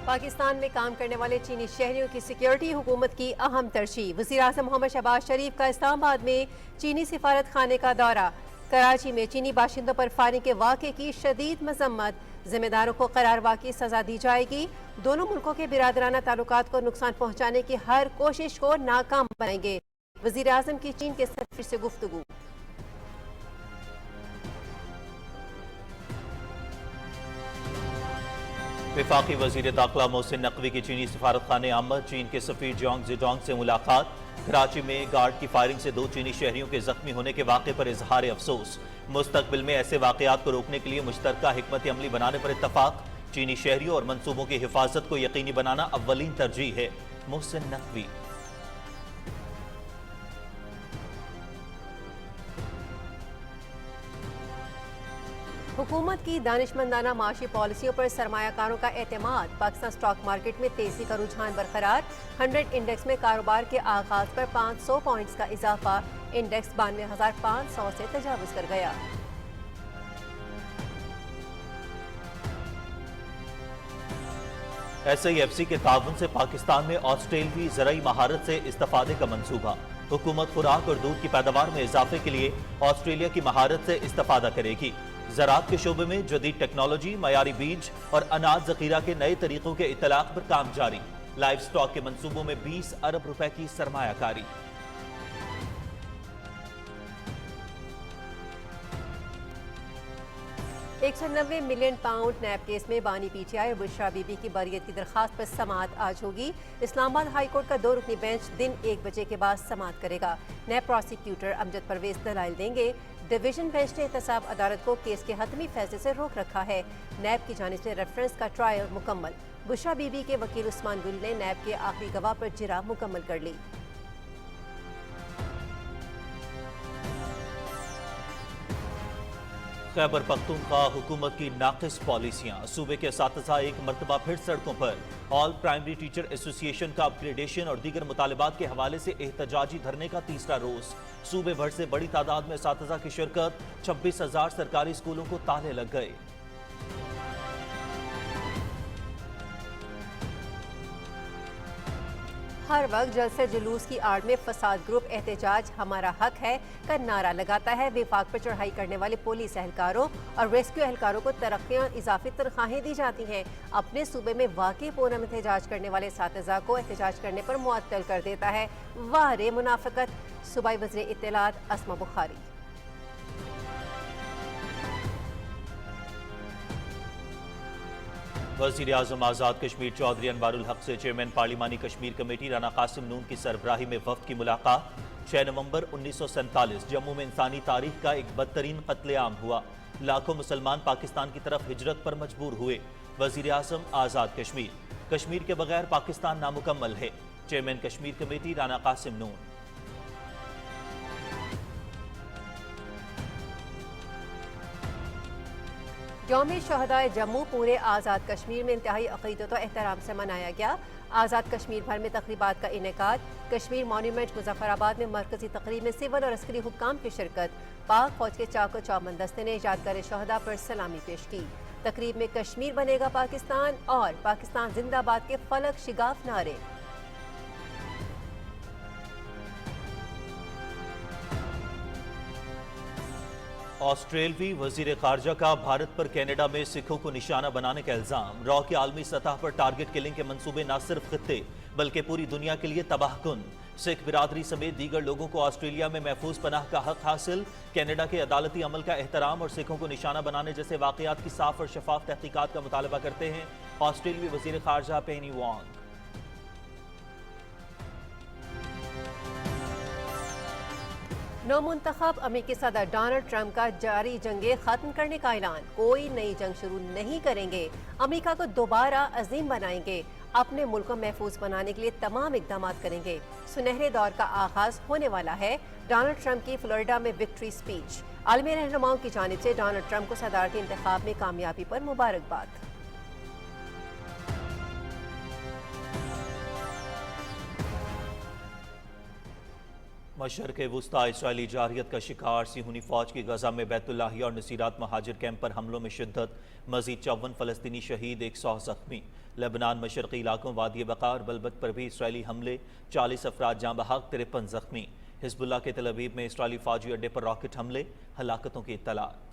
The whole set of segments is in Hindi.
पाकिस्तान में काम करने वाले चीनी शहरियों की सिक्योरिटी हुकूमत की अहम तरजीह। वज़ीर-ए-आज़म मोहम्मद शहबाज शरीफ का इस्लामाबाद में चीनी सिफारत खाने का दौरा। कराची में चीनी बाशिंदों पर फायरिंग के वाक़े की शदीद मजम्मत। जिम्मेदारों को करारवा की सजा दी जाएगी। दोनों मुल्कों के बिरादराना ताल्लुकात को नुकसान पहुँचाने की हर कोशिश को नाकाम बनाएंगे। वज़ीर-ए-आज़म की चीन के सफीर से गुफ्तगू। वफाकी वजीर दाखिला मोहसिन नकवी की चीनी सफारत खाने आमद। चीन के सफीर जोंग जिडोंग से मुलाकात। कराची में गार्ड की फायरिंग से 2 चीनी शहरियों के जख्मी होने के वाक़े पर इजहार अफसोस। मुस्तकबिल में ऐसे वाक़यात को रोकने के लिए मुश्तरका हिकमत अमली बनाने पर इत्तफाक। चीनी शहरियों और मनसूबों की हिफाजत को यकीनी बनाना अव्वलीन तरजीह है। मोहसिन नकवी। हुकूमत की दानिशमंदाना माशी पॉलिसियों पर सरमायाकारों का एतमाद। पाकिस्तान स्टॉक मार्केट में तेजी का रुझान बरकरार। 100 इंडेक्स में कारोबार के आगाज पर 500 पॉइंट्स का इजाफा। इंडेक्स 92,500 से तजावुज कर गया। SIFC के ताउन से पाकिस्तान में ऑस्ट्रेलवी ज़राई महारत से इस्तेफादे का मंसूबा। हुकूमत खुराक और दूध की पैदावार में इजाफे के लिए ऑस्ट्रेलिया की महारत से इस्तेफादा करेगी। ज़राअत के शोबे में जदीद टेक्नोलॉजी, मयारी बीज और अनाज जखीरा के नए तरीकों के इतलाक पर काम जारी। लाइव स्टॉक के मंसूबों में 20 अरब रुपए की सरमायाकारी। £190 मिलियन नैब केस में बानी PTI और बुशरा बीबी की बरियत की दरखास्त पर समाअत आज होगी। इस्लामाबाद हाई कोर्ट का 2 रुकनी बेंच दिन 1 बजे के बाद समाअत करेगा। नैब प्रोसिक्यूटर अमजद परवेज दलाइल देंगे। डिवीजन बेंच ने एहतसाब अदालत को केस के हतमी फैसले से रोक रखा है। नैब की जानिब से रेफरेंस का ट्रायल मुकम्मल। बुशरा बीबी के वकील उस्मान गुल ने नैब के आखिरी गवाह पर जिरा मुकम्मल कर ली। खैबर पख्तूनख्वा हुकूमत की नाकिस पॉलिसियां। सूबे के असातिज़ा एक मरतबा फिर सड़कों पर। ऑल प्राइमरी टीचर एसोसिएशन का अपग्रेडेशन और दीगर मुतालबात के हवाले से एहतजाजी धरने का तीसरा रोज। सूबे भर से बड़ी तादाद में असातिज़ा की शिरकत। 26,000 सरकारी स्कूलों को ताले लग गए। हर वक्त जलसे जुलूस की आड़ में फसाद ग्रुप एहतजाज हमारा हक है का नारा लगाता है। विफाक पर चढ़ाई करने वाले पुलिस एहलकारों और रेस्क्यू एहलकारों को तरक्कियां और इजाफी तनख्वाहें दी जाती हैं। अपने सूबे में वाकई पूनम एहतजाज करने वाले सातिज़ा को एहतजाज करने पर मुअत्तल कर देता है। वाह रे मुनाफिकत। सूबाई वज़ीर इत्तलात अस्मा बुखारी। वज़ीर आज़म आज़ाद कश्मीर चौधरी अनवारुल हक से चेयरमैन पार्लिमानी कश्मीर कमेटी राना कासिम नून की सरबराही में वफ्द की मुलाकात। 6 नवंबर 1947 जम्मू में इंसानी तारीख का एक बदतरीन कत्लेआम हुआ। लाखों मुसलमान पाकिस्तान की तरफ हिजरत पर मजबूर हुए। वज़ीर आज़म आज़ाद कश्मीर। कश्मीर के बगैर पाकिस्तान नामुकम्मल है। चेयरमैन कश्मीर कमेटी राना कासिम नून। यौम शहदाए जम्मू पूरे आज़ाद कश्मीर में इंतहाई अक़ीदत और एहतराम से मनाया गया। आज़ाद कश्मीर भर में तक़रीबात का इनेकाद। कश्मीर मॉन्यूमेंट मुज़फ़्फ़राबाद में मरकज़ी तक़रीब में सिविल और अस्करी हुक्काम की शिरकत। पाक फौज के चाको चौबंद दस्ते ने यादगार शहदा पर सलामी पेश की। तक़रीब में कश्मीर बनेगा पाकिस्तान और पाकिस्तान जिंदाबाद के फलक शिगाफ नारे। ऑस्ट्रेलवी वजीर खारजा का भारत पर कनाडा में सिखों को निशाना बनाने का इल्जाम। रॉ की आलमी सतह पर टारगेट किलिंग के मंसूबे न सिर्फ खित्ते बल्कि पूरी दुनिया के लिए तबाहकुन। सिख बिरादरी समेत दीगर लोगों को ऑस्ट्रेलिया में महफूज पनाह का हक हासिल। कनाडा के अदालती अमल का एहतराम और सिखों को निशाना बनाने जैसे वाकयात की साफ और शफाफ तहकीकात का मुतालबा करते हैं ऑस्ट्रेलवी वजीर खारजा पेनी वॉन्ग। नौमुंतखब अमेरिकी सदर डोनाल्ड ट्रंप का जारी जंगे खत्म करने का ऐलान। कोई नई जंग शुरू नहीं करेंगे। अमेरिका को दोबारा अजीम बनाएंगे। अपने मुल्क को महफूज बनाने के लिए तमाम इकदाम करेंगे। सुनहरे दौर का आगाज होने वाला है। डोनाल्ड ट्रंप की फ्लोरिडा में विक्ट्री स्पीच। आलमी रहनुमाओं की जानिब से डोनाल्ड ट्रंप को सदारती इंतखाब में कामयाबी पर मुबारकबाद। मशरक़ वुस्ता इसराइली जारहियत का शिकार सिहूनी फौज की गजा में बैतुल्लाहिया और नसीरात महाजिर कैंप पर हमलों में शिद्दत, मजीद 54 फ़लस्तीनी शहीद, 100 ज़ख्मी। लेबनान मशरक़ी इलाकों वादी बका और बलबत पर भी इसराइली हमले, 40 अफराद जाँ बहक, 53 ज़ख्मी। हिज़्बुल्लाह के तल अवीव में इसराइली फौजी अड्डे पर रॉकेट हमले, हलाकतों की इत्तलात।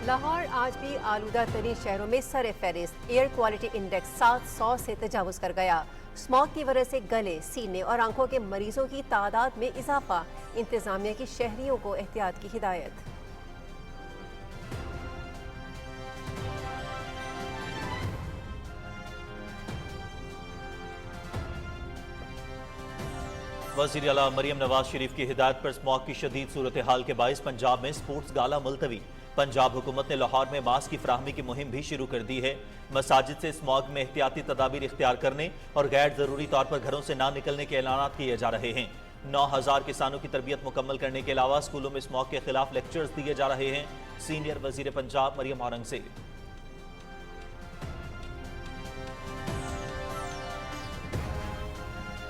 लाहौर आज भी आलूदा तरीन शहरों में सर फहरिस्त। एयर क्वालिटी इंडेक्स 700 से तजावुज कर गया। स्मॉग की वजह से गले, सीने और आंखों के मरीजों की तादाद में इजाफा। इंतजामिया की शहरियों को एहतियात की हिदायत। वज़ीर आला मरियम नवाज शरीफ की हिदायत पर स्मॉग की शदीद सूरत हाल के बाइस पंजाब में स्पोर्ट्स गाला मुलतवी। पंजाब हुकूमत ने लाहौर में मास्क की फराहमी की मुहिम भी शुरू कर दी है। मसाजिद से स्मॉग में एहतियाती तदाबीर इख्तियार करने और गैर जरूरी तौर पर घरों से ना निकलने के ऐलान किए जा रहे हैं। 9000 किसानों की तरबियत मुकम्मल करने के अलावा स्कूलों में स्मॉग के खिलाफ लेक्चर्स दिए जा रहे हैं। सीनियर वजीर पंजाब मरियम औरंगजेब।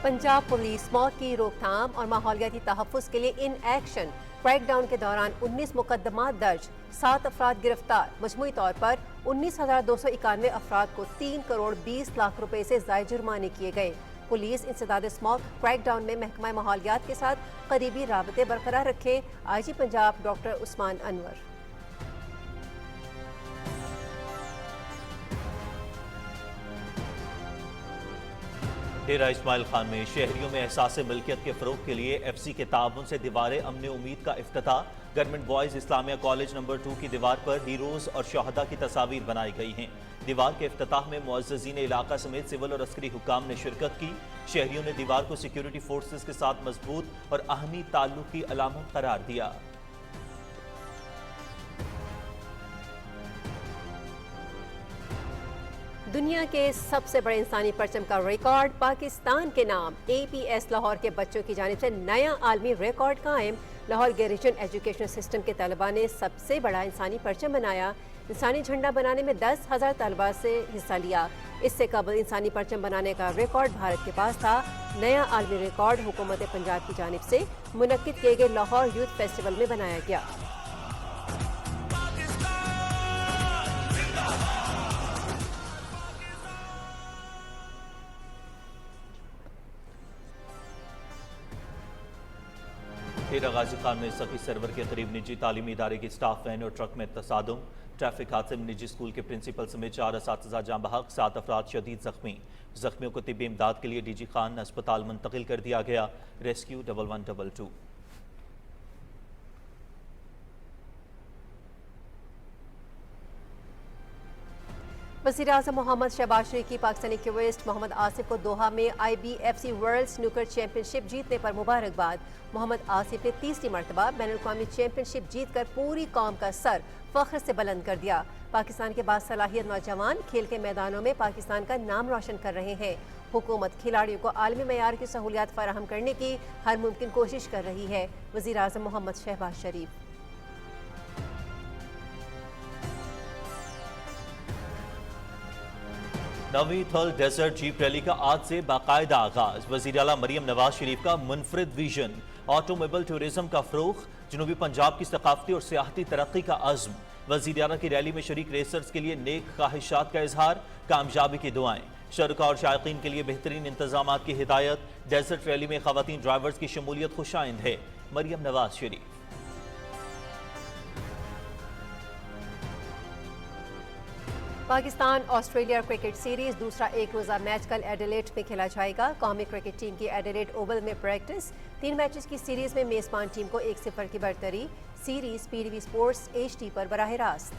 पंजाब पुलिस स्मॉग की रोकथाम और माहौलियाती तहफ़्फ़ुज़ के लिए इन एक्शन। क्रैकडाउन के दौरान 19 मुकदमा दर्ज, 7 अफराद गिरफ्तार। मजमूई तौर पर 19,291 अफराद को 3 करोड़ 20 लाख रुपए से ज़ायद जुर्माने किए गए। पुलिस इंसदाद स्मॉग क्रैकडाउन में महकमा माहौलियात के साथ करीबी राबते बरकरार रखे। IG Punjab doctor Usman Anwar. डेरा इस्माइल खान में शहरियों में एहसास मिल्कियत के फ़रोग के लिए FC के ताउन से दीवार अमन उम्मीद का इफ्तिताह। Government boys Islamia college number 2 की दीवार पर हीरोज़ और शहदा की तस्वीर बनाई गई हैं। दीवार के इफ्तिताह में मुअज़्ज़ज़ीन इलाका समेत सिविल और अस्करी हुक्काम ने शिरकत की। शहरियों ने दीवार को सिक्योरिटी फोर्सेस के साथ मजबूत और अहमी ताल्लुक की अलामत करार दिया। दुनिया के सबसे बड़े इंसानी परचम का रिकॉर्ड पाकिस्तान के नाम। APS लाहौर के बच्चों की जानिब से नया आलमी रिकॉर्ड कायम। लाहौर गिरिजन एजुकेशन सिस्टम के तलबा ने सबसे बड़ा इंसानी परचम बनाया। इंसानी झंडा बनाने में 10,000 तलबा से हिस्सा लिया। इससे कबल इंसानी परचम बनाने का रिकॉर्ड भारत के पास था। नया आलमी रिकॉर्ड हुकूमत पंजाब की जानिब से मुनक्किद किए गए लाहौर यूथ फेस्टिवल में बनाया गया। डेरा गाजी खान में सखी सर्वर के करीब निजी तालीमी इदारे की स्टाफ वैन और ट्रक में तसादुम। ट्रैफिक हादसे में निजी स्कूल के प्रिंसिपल समेत 4 असातिज़ा जाँ बहक, 7 अफराद शदीद जख्मी। जख्मियों को तिब्बी इमदाद के लिए DG खान अस्पताल मुंतकिल कर दिया गया। रेस्क्यू 1122। वज़ीर आज़म मोहम्मद शहबाज शरीफ की पाकिस्तानी क्यूरिस्ट मोहम्मद आसिफ को दोहा में IBFC वर्ल्ड स्नूकर चैंपियनशिप जीतने पर मुबारकबाद। मोहम्मद आसिफ ने तीसरी मरतबा बैनुल-अक़वामी चैंपियनशिप जीतकर पूरी कौम का सर फख्र से बुलंद कर दिया। पाकिस्तान के बासलाहियत नौजवान खेल के मैदानों में पाकिस्तान का नाम रोशन कर रहे हैं। हुकूमत खिलाड़ियों को आलमी मयार की सहूलियात फराहम करने की हर मुमकिन कोशिश कर रही है। वज़ीर आज़म मोहम्मद शहबाज शरीफ। नवी थल डेजर्ट जीप रैली का आज से बाकायदा आगाज। वज़ीर आला मरियम नवाज शरीफ का मुनफरिद विजन। ऑटोमोबाइल टूरिज्म का फ़रोग़, जनूबी पंजाब की सकाफती और सियाहती तरक्की का अज़्म। वज़ीर आला की रैली में शरीक रेसर्स के लिए नेक ख्वाहिशात का इजहार, कामयाबी की दुआएं। शरका और शायकीन के लिए बेहतरीन इंतजामात की हिदायत। डेजर्ट रैली में ख़वातीन ड्राइवर्स की शमूलियत खुशाइंद है। Maryam Nawaz Sharif. Pakistan Australia cricket series दूसरा एक रोज़ा मैच कल एडिलेड में खेला जाएगा। कौमी क्रिकेट टीम की एडिलेड ओवल में प्रैक्टिस। 3 मैचेस की सीरीज में मेज़बान टीम को 1-0 की बढ़तरी। सीरीज PTV स्पोर्ट्स HD पर बराह रास्त।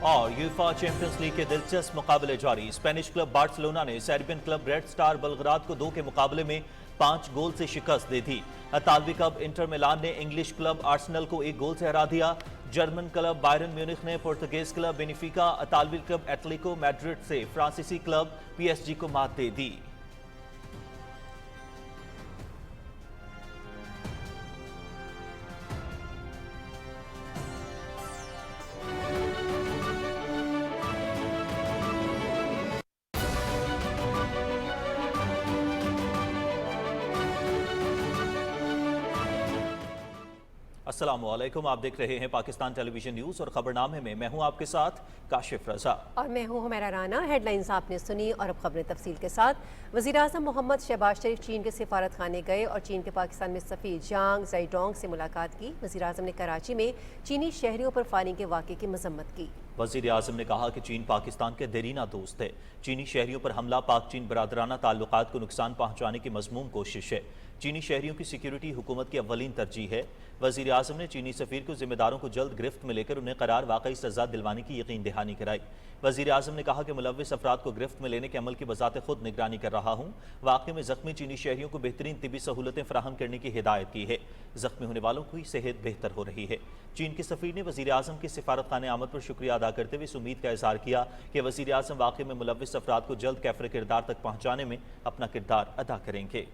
और यूफा चैंपियंस लीग के दिलचस्प मुकाबले जारी। स्पेनिश क्लब बार्सिलोना ने सर्बियन क्लब रेड स्टार बलग्राद को 2 के मुकाबले में 5 गोल से शिकस्त दी थी। इतालवी क्लब इंटर मिलान ने इंग्लिश क्लब आर्सेनल को 1 गोल से हरा दिया। जर्मन क्लब बायरन म्यूनिख ने पुर्तगीज क्लब बेनिफिका, इतालवी क्लब एटलेटिको मैड्रिड से फ्रांसीसी क्लब PSG को मात दे दी। अस्सलामुअलैकुम, आप देख रहे हैं पाकिस्तान टेलीविजन न्यूज़ और खबरनामे में मैं हूं आपके साथ काशिफ रजा और मैं हूं हुमैरा राना। हेडलाइंस आपने सुनी और अब खबरें तफसील के साथ। वज़ीर-ए-आज़म मोहम्मद शहबाज शरीफ चीन के सिफारत खाने गए और चीन के पाकिस्तान में सफ़ीर जांग ज़ाइडोंग से मुलाकात की। वज़ीर-ए-आज़म ने कराची में चीनी शहरियों पर फायरिंग के वाक़े की मजम्मत की। वज़ीर-ए-आज़म ने कहा कि चीन पाकिस्तान के देरीना दोस्त है। चीनी शहरियों पर हमला पाक चीन बरादराना ताल्लुकात को नुकसान पहुँचाने की मज़मूम कोशिश है। चीनी शहरियों की सिक्योरिटी हुकूमत की अव्वलीन तरजीह है। वज़ीर-ए-आज़म ने चीनी सफ़ीर को जिम्मेदारों को जल्द गिरफ्त में लेकर उन्हें करार वाकई सज़ा दिलवाने की यकीन दहानी कराई। वज़ीर-ए-आज़म ने कहा कि मुलव्विस अफराद को गिरफ्त में लेने के अमल की बज़ात खुद निगरानी कर रहा हूँ। वाक़े में ज़ख्मी चीनी शहरियों को बेहतरीन तिबी सहूलतें फराहम करने की हिदायत की है। ज़ख्मी होने वालों की सेहत बेहतर हो रही है। चीन के सफ़ीर ने वज़ीर-ए-आज़म की सिफारत खाने आमद पर शुक्रिया अदा करते हुए इस उम्मीद का इज़हार किया कि वज़ीर-ए-आज़म वाक़े में मुलव्विस अफराद को जल्द कैफ़र किरदार तक पहुँचाने में अपना किरदार अदा करेंगे।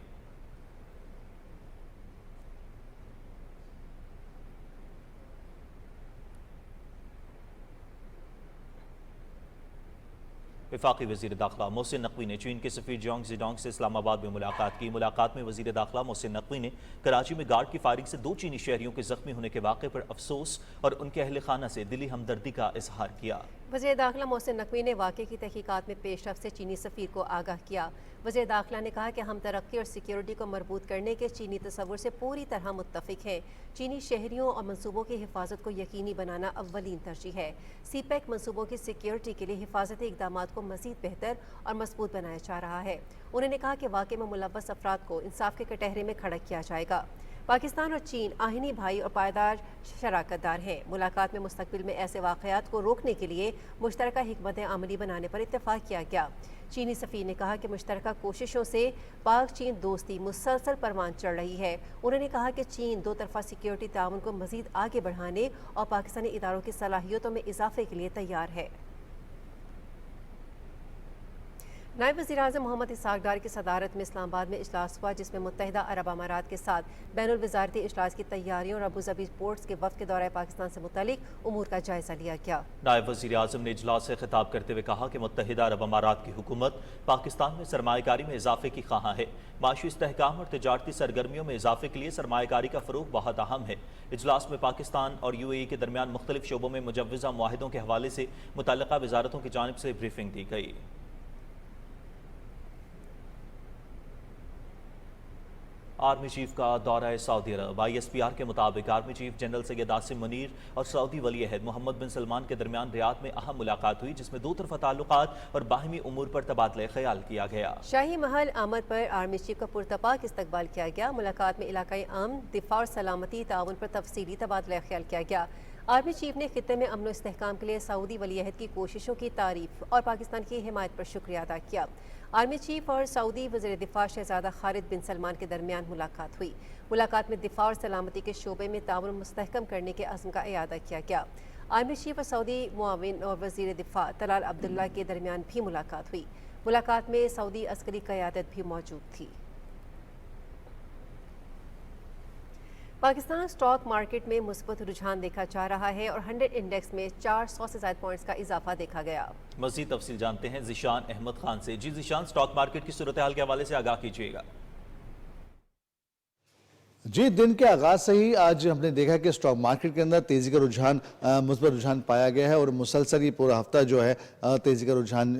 वफाकी वज़ीर दाखिला मोहसिन नकवी ने चीन के सफ़ीर जोंग ज़िडोंग से इस्लामाबाद में मुलाकात की। मुलाकात में वज़ीर दाखिला मोहसिन नकवी ने कराची में गार्ड की फायरिंग से 2 चीनी शहरियों के ज़ख्मी होने के वाक़े पर अफसोस और उनके अहल खाना से दिली हमदर्दी का इजहार किया। वज़ीर दाखिला मोहसिन नकवी ने वाक़े की तहकीकात में पेशरफ्त से चीनी सफ़ीर को आगाह किया। वज़ीर दाखिला ने कहा कि हम तरक्की और सिक्योरिटी को मरबूत करने के चीनी तसव्वुर से पूरी तरह मुत्तफ़िक हैं। चीनी शहरियों और मनसूबों की हिफाजत को यकीनी बनाना अव्वलीन तरजीह है। सीपैक मनसूबों की सिक्योरिटी के लिए हिफाजती इक़दाम को मज़ीद बेहतर और मजबूत बनाया जा रहा है। उन्होंने कहा कि वाक़े में मुलव्वस अफराद को इंसाफ के कटहरे में खड़ा किया जाएगा। पाकिस्तान और चीन आहिनी भाई और पायदार शराकतदार हैं। मुलाकात में मुस्तकबिल में ऐसे वाक़यात को रोकने के लिए मुश्तरका हिकमत अमली बनाने पर इत्तेफाक किया गया। चीनी सफ़ीर ने कहा कि मुश्तरका कोशिशों से पाक चीन दोस्ती मुसलसल परवान चढ़ रही है। उन्होंने कहा कि चीन दो तरफ़ा सिक्योरिटी ताउन को मज़ीद आगे बढ़ाने और पाकिस्तानी इदारों की सलाहियतों में इजाफे के लिए तैयार है। नायब वज़ीर-ए-आज़म मोहम्मद इसहाक़ डार की सदारत में इस्लामाबाद में इजलास हुआ, जिसमें मुत्तहिदा अरब अमारात के साथ बैनुल वज़ारती इजलास की तैयारियों और अबूज़बी पोर्ट्स के वफ़द के दौरे पाकिस्तान से मुतालिक उमूर का जायज़ा लिया गया। नायब वज़ीर-ए-आज़म ने इजलास से खिताब करते हुए कहा कि मुत्तहिदा अरब अमारात की हुकूमत पाकिस्तान में सरमायाकारी में इजाफे की ख़्वाह है। माशी इस्तेहकाम और तजारती सरगर्मियों में इजाफे के लिए सरमायाकारी का फ़रोग़ बहुत अहम है। इजलास में पाकिस्तान और UAE के दरमियान मुख्तलिफ शोबों में मुजव्वज़ा मुआहिदों के हवाले से मुतल्लिक़ा वज़ारतों की जानिब से ब्रीफिंग दी गई। आर्मी चीफ का दौरा सऊदी अरब। ISPR के मुताबिक army chief general Syed Asim Munir और सऊदी वली अहद मोहम्मद बिन सलमान के दरमियान रियाद में अहम मुलाकात हुई, जिसमें दो तरफा ताल्लुकात और बाहिमी उमूर पर तबादला ख्याल किया गया। शाही महल आमद पर आर्मी चीफ का पुरतपाक इस्तकबाल किया गया। मुलाकात में इलाकाई अमन, दिफा और सलामती ताउन पर तफसीली तबादला ख्याल किया गया। आर्मी चीफ ने खित्ते में अमन इस्तेहकाम के लिए सऊदी वली अहद की कोशिशों की तारीफ और पाकिस्तान की हिमायत पर शुक्रिया अदा किया। आर्मी चीफ और सऊदी वज़ीर दिफा शहजादा खालिद बिन सलमान के दरमियान मुलाकात हुई। मुलाकात में दिफा और सलामती के शोबे में ताउन मुस्तहकम करने के अज़्म का इयादा किया गया। आर्मी चीफ और सऊदी मुआविन और वज़ीर दिफा तलाल अब्दुल्ला के दरमियान भी मुलाकात हुई। मुलाकात में सऊदी अस्करी क़यादत भी मौजूद थी। पाकिस्तान स्टॉक मार्केट में मुस्बत रुझान देखा जा रहा है और 100 इंडेक्स में 400 से ज़ायद पॉइंट्स का इजाफा देखा गया। मज़ीद तफसील जानते हैं ज़िशान अहमद खान से। जी ज़िशान, स्टॉक मार्केट की सूरत हाल के हवाले से आगाह कीजिएगा। जी, दिन के आगाज से ही आज हमने देखा कि स्टॉक मार्केट के अंदर तेज़ी का रुझान मुस्बत रुझान पाया गया है और मुसलसल ये पूरा हफ्ता जो है तेज़ी का रुझान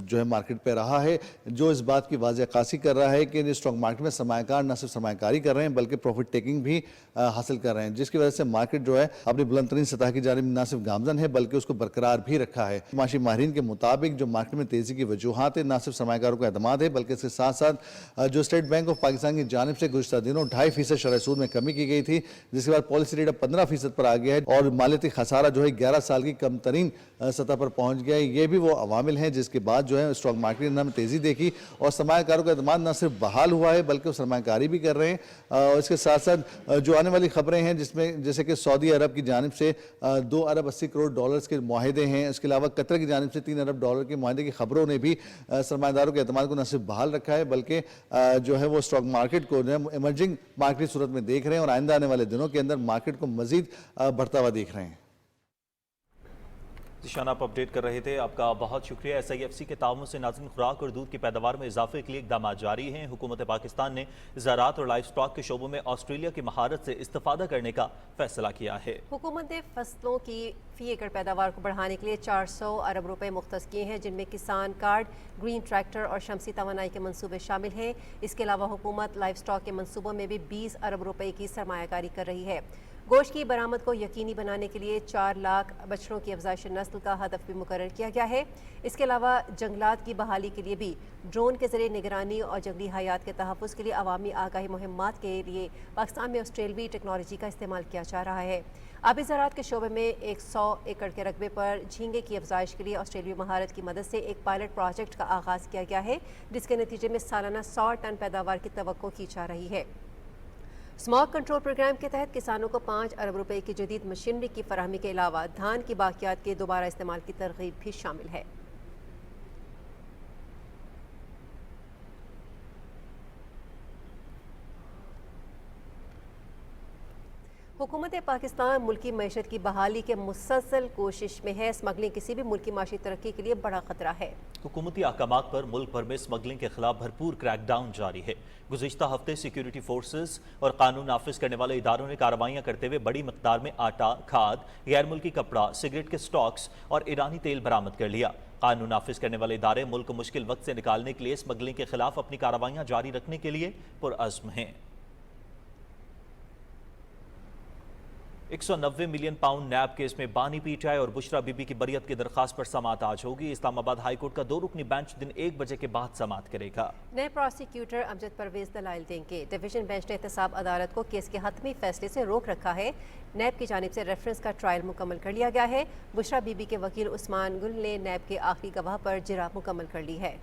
जो है मार्केट पे रहा है, जो इस बात की वाज़ेह अक्कासी कर रहा है कि स्टॉक मार्केट में सरमायाकार न सिर्फ सरमायाकारी कर रहे हैं बल्कि प्रॉफिट टेकिंग भी हासिल कर रहे हैं, जिसकी वजह से मार्केट जो है अपनी बुलंद तरीन सतह की जानिब न सिर्फ गामजन है बल्कि उसको बरकरार भी रखा है। माशी माहिरीन के मुताबिक जो मार्केट में तेज़ी की वजूहात है, न सिर्फ सरमायाकारों का एतमाद है बल्कि इसके साथ साथ जो स्टेट बैंक ऑफ पाकिस्तान की जानिब से गुज़श्ता दिनों 2.5% शरह सूद में कमी की गई थी, जिसके बाद पॉलिसी रेट अब 15% पर आ गया है और मालियती खसारा जो है 11 साल की कम तरीन सतह पर पहुंच गया है। ये भी वो अवामिल हैं जिसके बाद जो है स्टॉक मार्केट में तेज़ी देखी और सरमायाकारों का एतमाद न सिर्फ बहाल हुआ है बल्कि वो सरमायाकारी भी कर रहे हैं। और इसके साथ साथ जो आने वाली खबरें हैं जिसमें जैसे कि सऊदी अरब की जानिब से 2 अरब 80 करोड़ डॉलर्स के मुआहिदे हैं, इसके अलावा कतर की जानिब से 3 अरब डॉलर के मुआहिदे की खबरों ने भी सरमायादारों के एतमाद को न सिर्फ बहाल रखा है बल्कि जो है वो स्टॉक मार्केट को इमर्जिंग मार्केट की सूरत में देख रहे हैं और आइंदा आने वाले दिनों के अंदर मार्केट को मजीद बढ़ता हुआ देख रहे हैं। जिशान, आप अपडेट कर रहे थे, आपका बहुत शुक्रिया। SIFC के ताउन से नाज़रीन, खुराक और दूध की पैदावार में इजाफे के लिए इकदाम जारी हैं। हुकूमत पाकिस्तान ने ज़राअत और लाइफ स्टॉक के शोबों में ऑस्ट्रेलिया की महारत से इस्तेफादा करने का फैसला किया है। हुकूमत ने फसलों की फी एकड़ पैदावार को बढ़ाने के लिए 400 अरब रुपए मुख्तस किए हैं, जिनमें किसान कार्ड, ग्रीन ट्रैक्टर और शमसी तवानाई के मंसूबे शामिल हैं। इसके अलावा हुकूमत लाइफ स्टॉक के मंसूबों में भी 20 अरब रुपए की सरमायाकारी कर रही है। गोश्त की बरामद को यकीनी बनाने के लिए 4 लाख बछड़ों की अफजाइश नस्ल का हदफ भी मुकर्रर किया गया है। इसके अलावा जंगलात की बहाली के लिए भी ड्रोन के जरिए निगरानी और जंगली हयात के तहफ़्फ़ुज़ के लिए अवामी आगाही मुहिम्मात के लिए पाकिस्तान में ऑस्ट्रेलवी टेक्नोलॉजी का इस्तेमाल किया जा रहा है। आबी ज़राअत के शोबे में 100 एकड़ के रकबे पर झींगे की अफजाइश के लिए ऑस्ट्रेलियाई महारत की मदद से एक पायलट प्रोजेक्ट का आगाज़ किया गया है, जिसके नतीजे में सालाना 100 टन पैदावार की तवक्को की जा रही है। स्मॉग कंट्रोल प्रोग्राम के तहत किसानों को 5 अरब रुपए की जदीद मशीनरी की फराहमी के अलावा धान की बाकियात के दोबारा इस्तेमाल की तरगीब भी शामिल है। हुकूमत पाकिस्तान मुल्की मैशत की बहाली के मुसलसल कोशिश में है। स्मगलिंग किसी भी मुल्क की माशी तरक्की के लिए बड़ा खतरा है। हुकूमती अहकामात पर मुल्क भर में स्मगलिंग के खिलाफ भरपूर क्रैकडाउन जारी है। गुज़िश्ता हफ्ते सिक्योरिटी फोर्सेस और कानून नाफिज करने वाले इदारों ने कार्रवाइयाँ करते हुए बड़ी मकदार में आटा, खाद, गैर मुल्की कपड़ा, सिगरेट के स्टॉक्स और ईरानी तेल बरामद कर लिया। कानून नाफिज करने वाले इदारे मुल्क को मुश्किल वक्त से निकालने के लिए स्मगलिंग के खिलाफ अपनी कार्रवाइयाँ जारी रखने के लिए पुरअज़्म हैं। 190 मिलियन पाउंड नैब केस में बानी PTI और बुशरा बीबी की बरियत की दरखास्त पर समाअत आज होगी। इस्लामाबाद हाई कोर्ट का 2 रुकनी बेंच दिन 1 बजे के बाद समाअत करेगा। नए प्रोसिक्यूटर अमजद परवेज दलाइल देंगे। डिवीजन बेंच ने एहतसाब अदालत को केस के हतमी फैसले से रोक रखा है। नैब की जानिब से रेफरेंस का ट्रायल मुकम्मल कर लिया गया है। बुशरा बीबी के वकील उस्मान गुल ने नैब के आखिरी गवाह पर जिरा मुकम्मल कर ली है।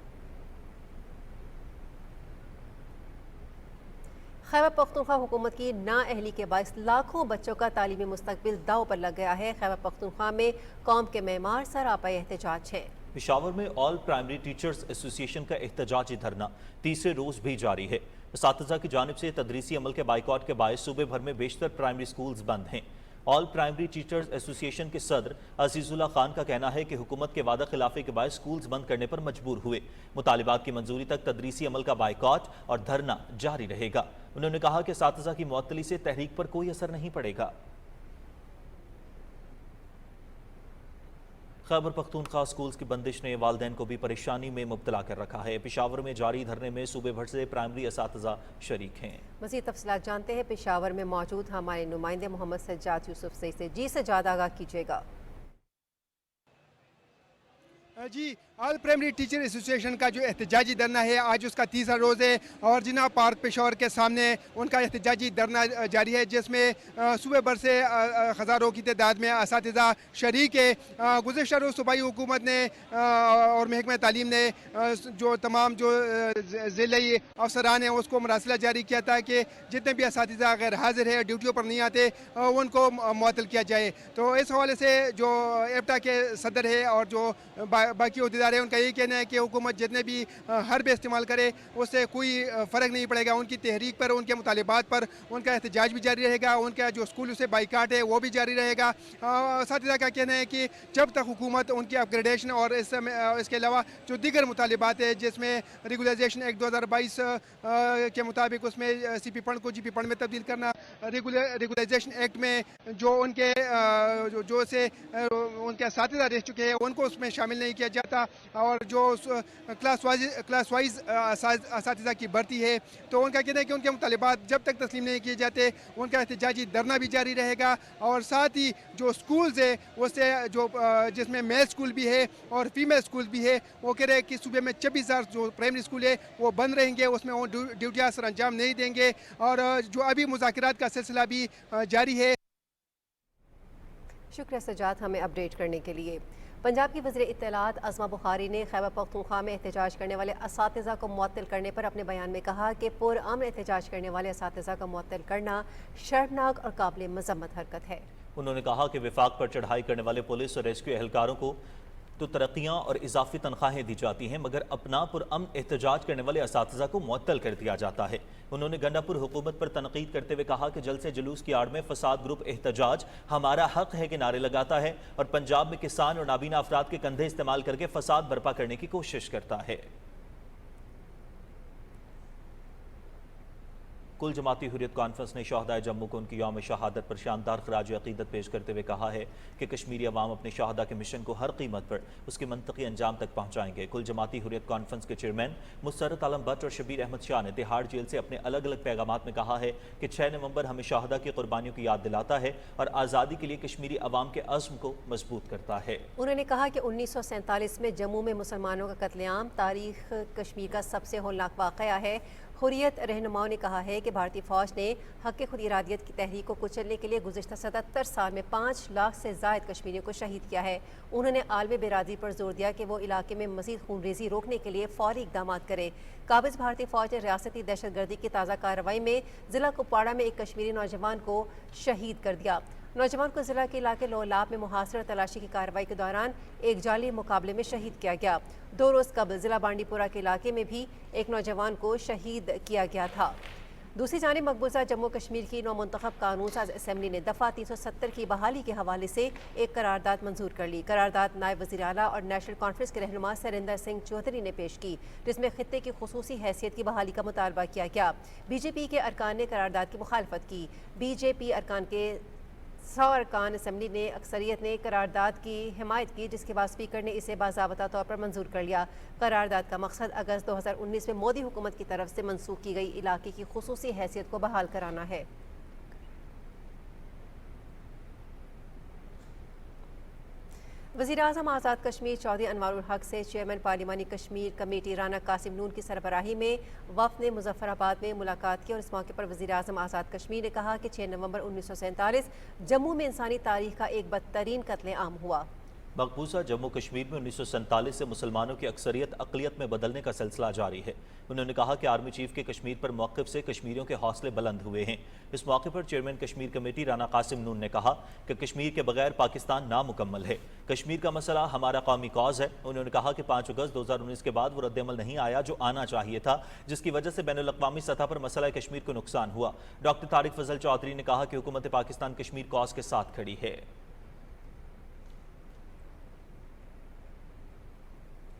खैबर पख्तूनख्वा हुकूमत की नाअहली के बायस लाखों बच्चों का तालीमी मुस्तकबिल दाव पर लग गया है। खैबर पख्तूनख्वा में कौम के मेमार सरापा एहतजाज है। पेशावर में ऑल प्राइमरी टीचर्स एसोसिएशन का एहतजाजी धरना तीसरे रोज भी जारी है। असातिज़ा की जानिब से तदरीसी अमल के बाइकॉट के बायस सूबे भर में बेशतर प्राइमरी स्कूल्स बंद हैं। ऑल प्राइमरी टीचर्स एसोसिएशन के सदर अजीजुल्लाह खान का कहना है कि हुकूमत के वादा खिलाफी के बायस स्कूल्स बंद करने पर मजबूर हुए। मुतालिबात की मंजूरी तक तदरीसी अमल का बाइकॉट और धरना जारी रहेगा। उन्होंने कहा कि असातिज़ा की मुअत्तली से तहरीक पर कोई असर नहीं पड़ेगा। खैबर पख्तूनख्वा स्कूल्स की बंदिश ने वालिदैन को भी परेशानी में मुब्तला कर रखा है। पेशावर में जारी धरने में सूबे भर से प्राइमरी असातिज़ा शरीक हैं। मज़ीद तफसीलात जानते हैं पेशावर में मौजूद हमारे नुमाइंदे मोहम्मद सज्जाद यूसुफ से। जी सज्जाद, आगाह कीजिएगा। जी, ऑल प्राइमरी टीचर एसोसिएशन का जो एहतजाजी धरना है आज उसका तीसरा रोज़ है और जिना पार्क पेशावर के सामने उनका एहतजाजी धरना जारी है, जिसमें सूबे भर से हज़ारों की तादाद में असातिज़ा शरीक है। गुज़िश्ता रोज़ सूबाई हुकूमत ने और महकमा तालीम ने जो तमाम जो ज़िले अफसरान हैं उसको मरासिला जारी किया था कि जितने भी असातिज़ा गैर हाजिर है, ड्यूटियों पर नहीं आते, उनको मुअत्तल किया जाए। तो इस हवाले से जो एप्टा के सदर है और जो बाकी अहदेदार है उनका यही कहना है कि हुकूमत जितने भी हर्ब इस्तेमाल करे उससे कोई फ़र्क नहीं पड़ेगा। उनकी तहरीक पर, उनके मुतालिबात पर उनका एहतजाज भी जारी रहेगा, उनका जो स्कूल से बाइकाट है वो भी जारी रहेगा। असातिज़ा का कहना है कि जब तक हुकूमत उनकी अपग्रेडेशन और इसके अलावा जो दीगर मुतालिबात है जिसमें रेगुलाइजेशन एक्ट 2022 के मुताबिक उसमें CP फंड को GP फंड में तब्दील करना, रेगुलाइजेशन एक्ट में जो उनके जो से उनके असातिज़ा रह चुके हैं उनको उसमें शामिल नहीं किया जाता और जो क्लास वाइज असातिज़ा की भर्ती है तो उनका कहना है कि उनके मुतालिबात जब तक तस्लीम नहीं किए जाते उनका एहतजाजी धरना भी जारी रहेगा। और साथ ही जो स्कूल्स है उससे जो जिसमें मेल स्कूल भी है और फीमेल स्कूल भी है वो कह रहे हैं कि सूबे में 26,000 जो प्राइमरी स्कूल है वो बंद रहेंगे, उसमें वो ड्यूटियाँ सर अंजाम नहीं देंगे और जो अभी मुज़ाकरात का सिलसिला भी जारी है। शुक्रिया सज्जाद हमें अपडेट करने के लिए। पंजाब की वज़ीर इत्तलात अज़मा बुखारी ने खैबर पख्तूनख्वा में एहतजाज करने वाले असातिज़ा को मुअत्तल करने पर अपने बयान में कहा कि पुरअमन एहतजाज करने वाले असातिज़ा को मुअत्तल करना शर्मनाक और काबिल मज़म्मत हरकत है। उन्होंने कहा कि विफाक पर चढ़ाई करने वाले पुलिस और रेस्क्यू एहलकारों को तो तरक्कियां और इजाफी तनख्वाहें दी जाती हैं, मगर अपना पुरअमन एहतजाज करने वाले असातिज़ा को मुअत्तल कर दिया जाता है। उन्होंने गंडापुर हुकूमत पर तनकीद करते हुए कहा कि जलसे जुलूस की आड़ में फसाद ग्रुप एहतजाज हमारा हक है कि नारे लगाता है और पंजाब में किसान और नाबीना अफराद के कंधे इस्तेमाल करके फसाद बर्पा करने की कोशिश करता है। कुल जमाती हुर्रियत कॉन्फ्रेंस ने शहदाए जम्मू को उनकी यौम शहादत पर शानदार खराज अकीदत पेश करते हुए कहा है कि कश्मीरी अवाम अपने शहदा के मिशन को हर कीमत पर उसके मंतकी अंजाम तक पहुँचाएंगे। कुल जमाती हुर्रियत कॉन्फ्रेंस के चेयरमैन मुसर्रत आलम भट्ट और शबीर अहमद शाह ने तिहाड़ जेल से अपने अलग अलग पैगामात में कहा है कि 6 नवंबर हमें शहदा की कुर्बानियों की याद दिलाता है और आज़ादी के लिए कश्मीरी अवाम के अज़्म को मजबूत करता है। उन्होंने कहा कि 1947 में जम्मू में मुसलमानों का कत्लेआम तारीख कश्मीर का सबसे होलनाक वाक़या है। हुर्रियत रहनुमाओं ने कहा है कि भारतीय फ़ौज ने हक़ खुद इरादियत की तहरीक को कुचलने के लिए गुज़िश्ता 77 साल में 5 लाख से ज़ायद कश्मीरियों को शहीद किया है। उन्होंने आलमी बिरादरी पर जोर दिया कि वो इलाके में मज़ीद खूनरेज़ी रोकने के लिए फ़ौरी इक़दाम करे। काबिज़ भारतीय फ़ौज ने रियासती दहशत गर्दी की ताज़ा कार्रवाई में ज़िला कुपवाड़ा में एक कश्मीरी नौजवान को शहीद कर दिया। नौजवान को जिला के इलाके लोलाब में मुहासरा तलाशी की कार्रवाई के दौरान एक जाली मुकाबले में शहीद किया गया। 2 रोज़ कबल जिला बांडीपुरा के इलाके में भी एक नौजवान को शहीद किया गया था। दूसरी जानिब मकबूजा जम्मू कश्मीर की नौमुंतखब कानून साज असम्बली ने दफ़ा 370 की बहाली के हवाले से एक करारदाद मंजूर कर ली। करारदाद नायब वज़ीर आला और नेशनल कॉन्फ्रेंस के रहनुमा सरिंदर सिंह चौधरी ने पेश की, जिसमें खित्ते की खुसूसी हैसियत की बहाली का मुतालबा किया गया। बीजेपी के अरकान ने करारदाद की मुखालफत की। बीजेपी अरकान के 100 अरकान असम्बली ने अक्सरियत ने करारदाद की हिमायत की, जिसके बाद स्पीकर ने इसे बाज़ाबता तौर पर मंजूर कर लिया। करारदाद का मकसद अगस्त 2019 में मोदी हुकूमत की तरफ से मंसूख की गई इलाके की खुसूसी हैसियत को बहाल कराना है। वज़ीर-ए-आज़म आज़ाद कश्मीर चौधरी अनवारुल हक से चेयरमैन पार्लिमानी कश्मीर कमेटी राना कासिम नून की सरबराही में वफ़द ने मुजफ्फराबाद में मुलाकात की और इस मौके पर वज़ीर-ए-आज़म आज़ाद कश्मीर ने कहा कि 6 नवंबर 1947 जम्मू में इंसानी तारीख का एक बदतरीन कत्लेआम हुआ। मकबूजा जम्मू कश्मीर में 1947 से मुसलमानों की अक्सरियत अक़लियत में बदलने का सिलसिला जारी है। उन्होंने कहा कि आर्मी चीफ के कश्मीर पर मौक़िफ़ से कश्मीरियों के हौसले बुलंद हुए हैं। इस मौके पर चेयरमैन कश्मीर कमेटी राना कासिम नून ने कहा कि कश्मीर के बगैर पाकिस्तान नामुकम्मल है। कश्मीर का मसला हमारा कौमी कॉज है। उन्होंने कहा कि 5 अगस्त 2019 के बाद वो रद्दअमल नहीं आया जो आना चाहिए था, जिसकी वजह से बैनुल-अक़वामी सतह पर मसला कश्मीर को नुकसान हुआ। डॉक्टर तारिक फजल चौधरी ने कहा कि हुकूमत पाकिस्तान कश्मीर कॉज के साथ खड़ी है।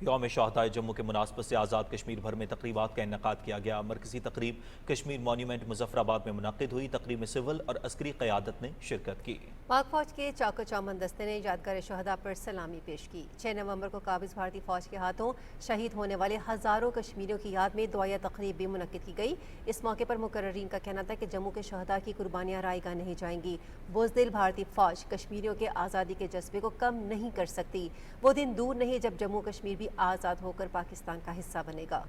यौम शहदाए जम्मू के मुनासबत से आज़ाद कश्मीर भर में तकरीबात का इन्नेकाद किया गया। मरकज़ी तकरीब कश्मीर मॉन्यूमेंट मुजफ्फराबाद में मुनक़िद हुई। तकरीब में सिविल और अस्करी क़यादत ने शिरकत की। पाक फ़ौज के चाको चौमन दस्ते ने यादगार शहदा पर सलामी पेश की। 6 नवंबर को काबिज़ भारतीय फ़ौज के हाथों शहीद होने वाले हज़ारों कश्मीरियों की याद में दुआया तकरीब भी मुनक़िद की गई। इस मौके पर मुकर्ररीन का कहना था कि जम्मू के शहदा की कुर्बानियाँ रायगा नहीं जाएंगी। बुज़दिल भारतीय फ़ौज कश्मीरियों के आज़ादी के जज्बे को कम नहीं कर सकती। वो दिन दूर नहीं जब जम्मू कश्मीर भी आज़ाद होकर पाकिस्तान का हिस्सा बनेगा।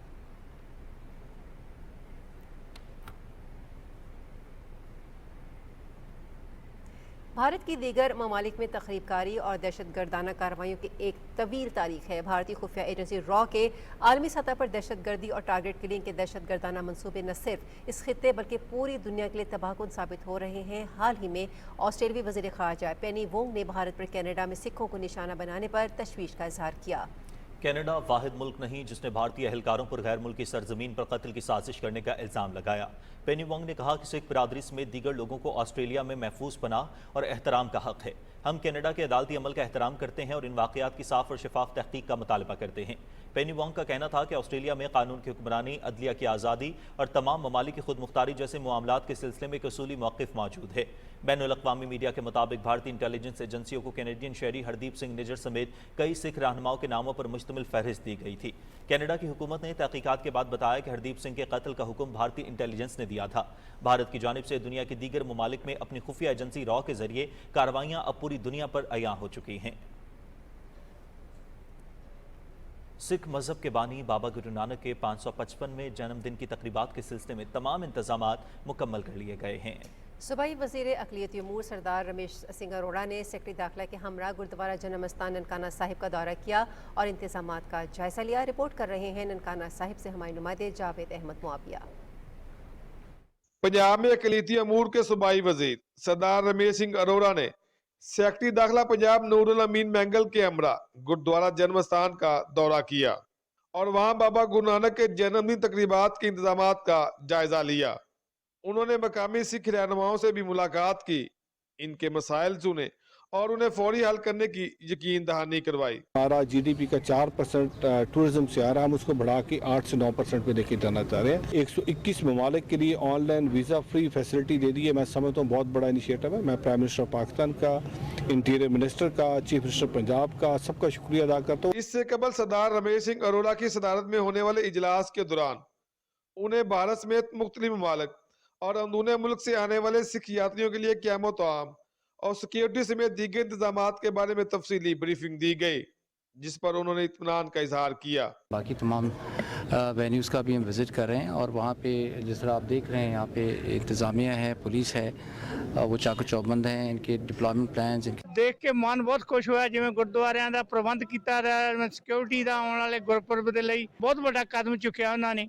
भारत की दीगर ममालिक में तखरीबकारी और दहशतगर्दाना कार्रवाइयों की एक तवील तारीख है। भारतीय खुफिया एजेंसी रॉ के आलमी सतह पर दहशतगर्दी और टारगेट किलिंग के दहशतगर्दाना मंसूबे न सिर्फ इस खित्ते बल्कि पूरी दुनिया के लिए तबाहकुन साबित हो रहे हैं। हाल ही में ऑस्ट्रेलियाई वज़ीर ख़ारजा पेनी वोंग ने भारत पर कनाडा में सिखों को निशाना बनाने पर तशवीश का इजहार किया। कनाडा वाहिद मुल्क नहीं जिसने भारतीय एहलकारों पर गैर मुल्की सरजमीन पर कत्ल की साजिश करने का इल्ज़ाम लगाया। पेनी वोंग ने कहा कि सिख बिरादरी समेत दीगर लोगों को ऑस्ट्रेलिया में महफूज पनाह और एहतराम का हक है। हम कनाडा के अदालती अमल का एहतराम करते हैं और इन वाक़यात की साफ और शफाफ तहकीक का मुतालबा करते हैं। पेनी वोंग का कहना था कि ऑस्ट्रेलिया में कानून की हुक्मरानी, अदलिया की आज़ादी और तमाम ममालिक की खुद मुख्तारी जैसे मामलात के सिलसिले में एक उसूली मौक़िफ़ मौजूद है। बैनुल-अक़वामी मीडिया के मुताबिक भारतीय इंटेलिजेंस एजेंसियों को कैनेडियन शहरी हरदीप सिंह निजर समेत कई सिख रहनुमाओं के नामों पर मुश्तमिल फहरिस्त दी गई थी। कनाडा की हुकूमत ने तहकीकात के बाद बताया कि हरदीप सिंह के कत्ल का हुक्म भारतीय इंटेलिजेंस ने दिया था। भारत की जानिब से दुनिया की दीगर ममालिक में अपनी खुफिया एजेंसी रॉ के जरिए कार्रवाइयां अब पूरी दुनिया पर अयां हो चुकी हैं। सिख मजहब के बानी बाबा गुरु नानक के 555वें जन्मदिन की तकरीबात के सिलसिले में तमाम इंतजामात मुकम्मल कर लिए गए हैं। सूबाई वज़ीर अक़लियती उमूर सरदार रमेश सिंह अरोड़ा ने सेक्रेटरी दाखिला के हमरा गुरुद्वारा जन्मस्थान ननकाना साहिब का दौरा किया और इंतजामात का जायजा लिया। रिपोर्ट कर रहे हैं ननकाना साहिब से हमारे नुमाइंदे जावेद अहमद मुआविया। पंजाब में अक़लियती अमूर के सूबाई वजीर सरदार रमेश सिंह अरोड़ा ने सेक्रेटरी दाखिला पंजाब नूरुल अमीन मैंगल के हमरा गुरुद्वारा जन्म स्थान का दौरा किया और वहां बाबा गुरु नानक के जन्मदिन तकरीबात के इंतजामात का जायजा लिया। उन्होंने मकामी सिख रहनुमाओं से भी मुलाकात की, इनके मसाइल सुने और उन्हें फौरी हल करने की यकीन दहानी करवाई। हमारा जीडीपी का 4% टूरिज्म से आ रहा है, हम उसको बढ़ा के 8 से 9% पे लेके जाना चाह रहे हैं। 121 ममालिक के लिए ऑनलाइन वीज़ा फ्री फैसिलिटी दे दी है। मैं समझता हूँ बहुत बड़ा इनिशिएटिव है। मैं प्राइम मिनिस्टर पाकिस्तान का, इंटीरियर मिनिस्टर का, चीफ मिनिस्टर पंजाब का सबका शुक्रिया अदा करता हूँ। इससे कबल सरदार रमेश सिंह अरोड़ा की सदारत में होने वाले इजलास के दौरान उन्हें भारत समेत मुख्तलिफ ममालिक और अंदरूनी मुल्क से आने वाले सिख यात्रियों के लिए क़याम तआम और सिक्योरिटी समेत दीगर इंतजामात के बारे में तफसीली ब्रीफिंग दी गई, जिस पर उन्होंने इत्मीनान का इजहार किया। बाकी तमाम वेन्यूज़ का भी हम विज़िट कर रहे हैं और वहाँ पे जिस तरह आप देख रहे हैं यहाँ पे इंतज़ामिया है, पुलिस है, वो चाको चौबंद हैं, इनके डिप्लॉयमेंट प्लान्स देख के मन बहुत खुश होया। जिवें गुरुद्वारियां दा प्रबंध कीता रहा, सिक्योरिटी दा आने वाले गुरपुरब दे लई बहुत बड़ा कदम चुक्या उन्होंने,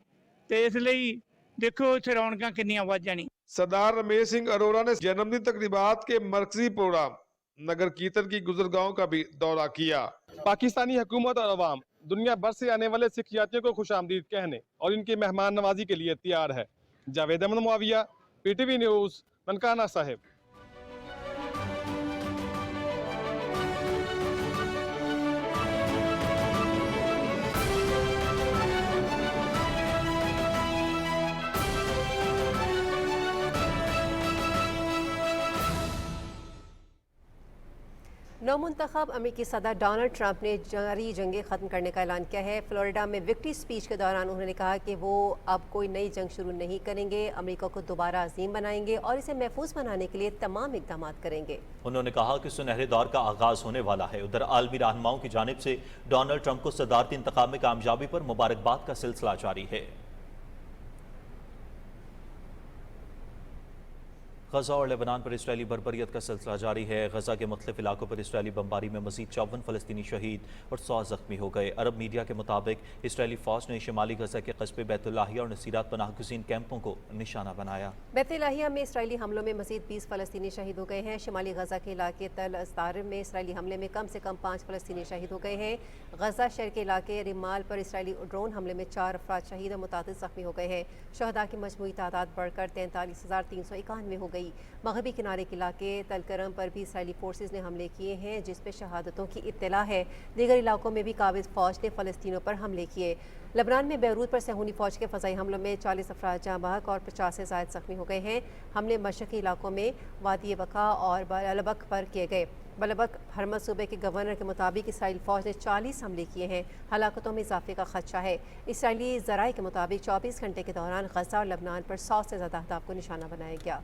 ते इसलिए देखो इत्थे रौनकां किन्नियां वध जाणी। सरदार रमेश सिंह अरोड़ा ने जन्मदिन तकरीबात के मरकजी प्रोग्राम नगर कीर्तन की गुजरगांव का भी दौरा किया। पाकिस्तानी हुकूमत और अवाम दुनिया भर से आने वाले सिख यात्रियों को खुशामदीद कहने और इनकी मेहमान नवाजी के लिए तैयार है। Javed Ahmed Muavia, PTV news, Nankana Sahib. नौमुंतखब अमेरिकी सदर डोनाल्ड ट्रंप ने जारी जंगें ख़त्म करने का ऐलान किया है। फ्लोरिडा में विक्ट्री स्पीच के दौरान उन्होंने कहा कि वो अब कोई नई जंग शुरू नहीं करेंगे, अमेरिका को दोबारा अजीम बनाएंगे और इसे महफूज बनाने के लिए तमाम इक़दाम करेंगे। उन्होंने कहा कि सुनहरे दौर का आगाज होने वाला है। उधर आलमी रहनुमाओं की जानिब से डोनाल्ड ट्रंप को सदारती इंतखाब में कामयाबी पर मुबारकबाद का सिलसिला जारी है। गजा और लेबनान पर इसराइली बर्बरियत का सिलसिला जारी है। गजा के मुख्तलिफ इलाकों पर इसराइली बमबारी में मजीद 54 फलस्तीनी शहीद और 100 जख्मी हो गए। अरब मीडिया के मुताबिक इसराइली फौज ने शिमाली गजा के कस्बे बैतुल्लाहिया और नसीरात पनाह गुज़ीन कैंपों को निशाना बनाया। बैतुल्लाहिया में इसराइली हमलों में मजीद 20 फलस्तीनी शहीद हो गए हैं। शिमाली गजा के इलाके तल अस्तार में इसराइली हमले में कम से कम 5 फलस्तीनी शहीद हो गए हैं। गजा शहर के इलाके रिमाल पर इसराइली ड्रोन हमले में 4 अफराद शहीद और मुतादिद जख्मी हो गए हैं। शहदा की मजमूई तादाद बढ़कर 43,391 हो गई। मगरबी किनारे के इलाके तलकरम पर भी इसराइली फोर्सेस ने हमले किए हैं, जिस पर शहादतों की इत्तला है। दीगर इलाकों में भी काबिज फ़ौज ने फ़लस्तीनों पर हमले किए। लेबनान में बैरूत पर सहूनी फ़ौज के फ़ज़ाई हमलों में 40 अफराद जाँ बहक और 50 से ज़ायद जख्मी हो गए हैं। हमले मशरक़ी इलाकों में वादी वक़ा और बलबक पर किए गए। बलबक हरमत सूबे के गवर्नर के मुताबिक इसराइली फ़ौज ने 40 हमले किए हैं। हलाकतों में इजाफे का खदशा है। इसराइली ज़राए के मुताबिक 24 घंटे के दौरान गजा और लेबनान पर 100 से ज़्यादा अहदाफ को निशाना बनाया गया।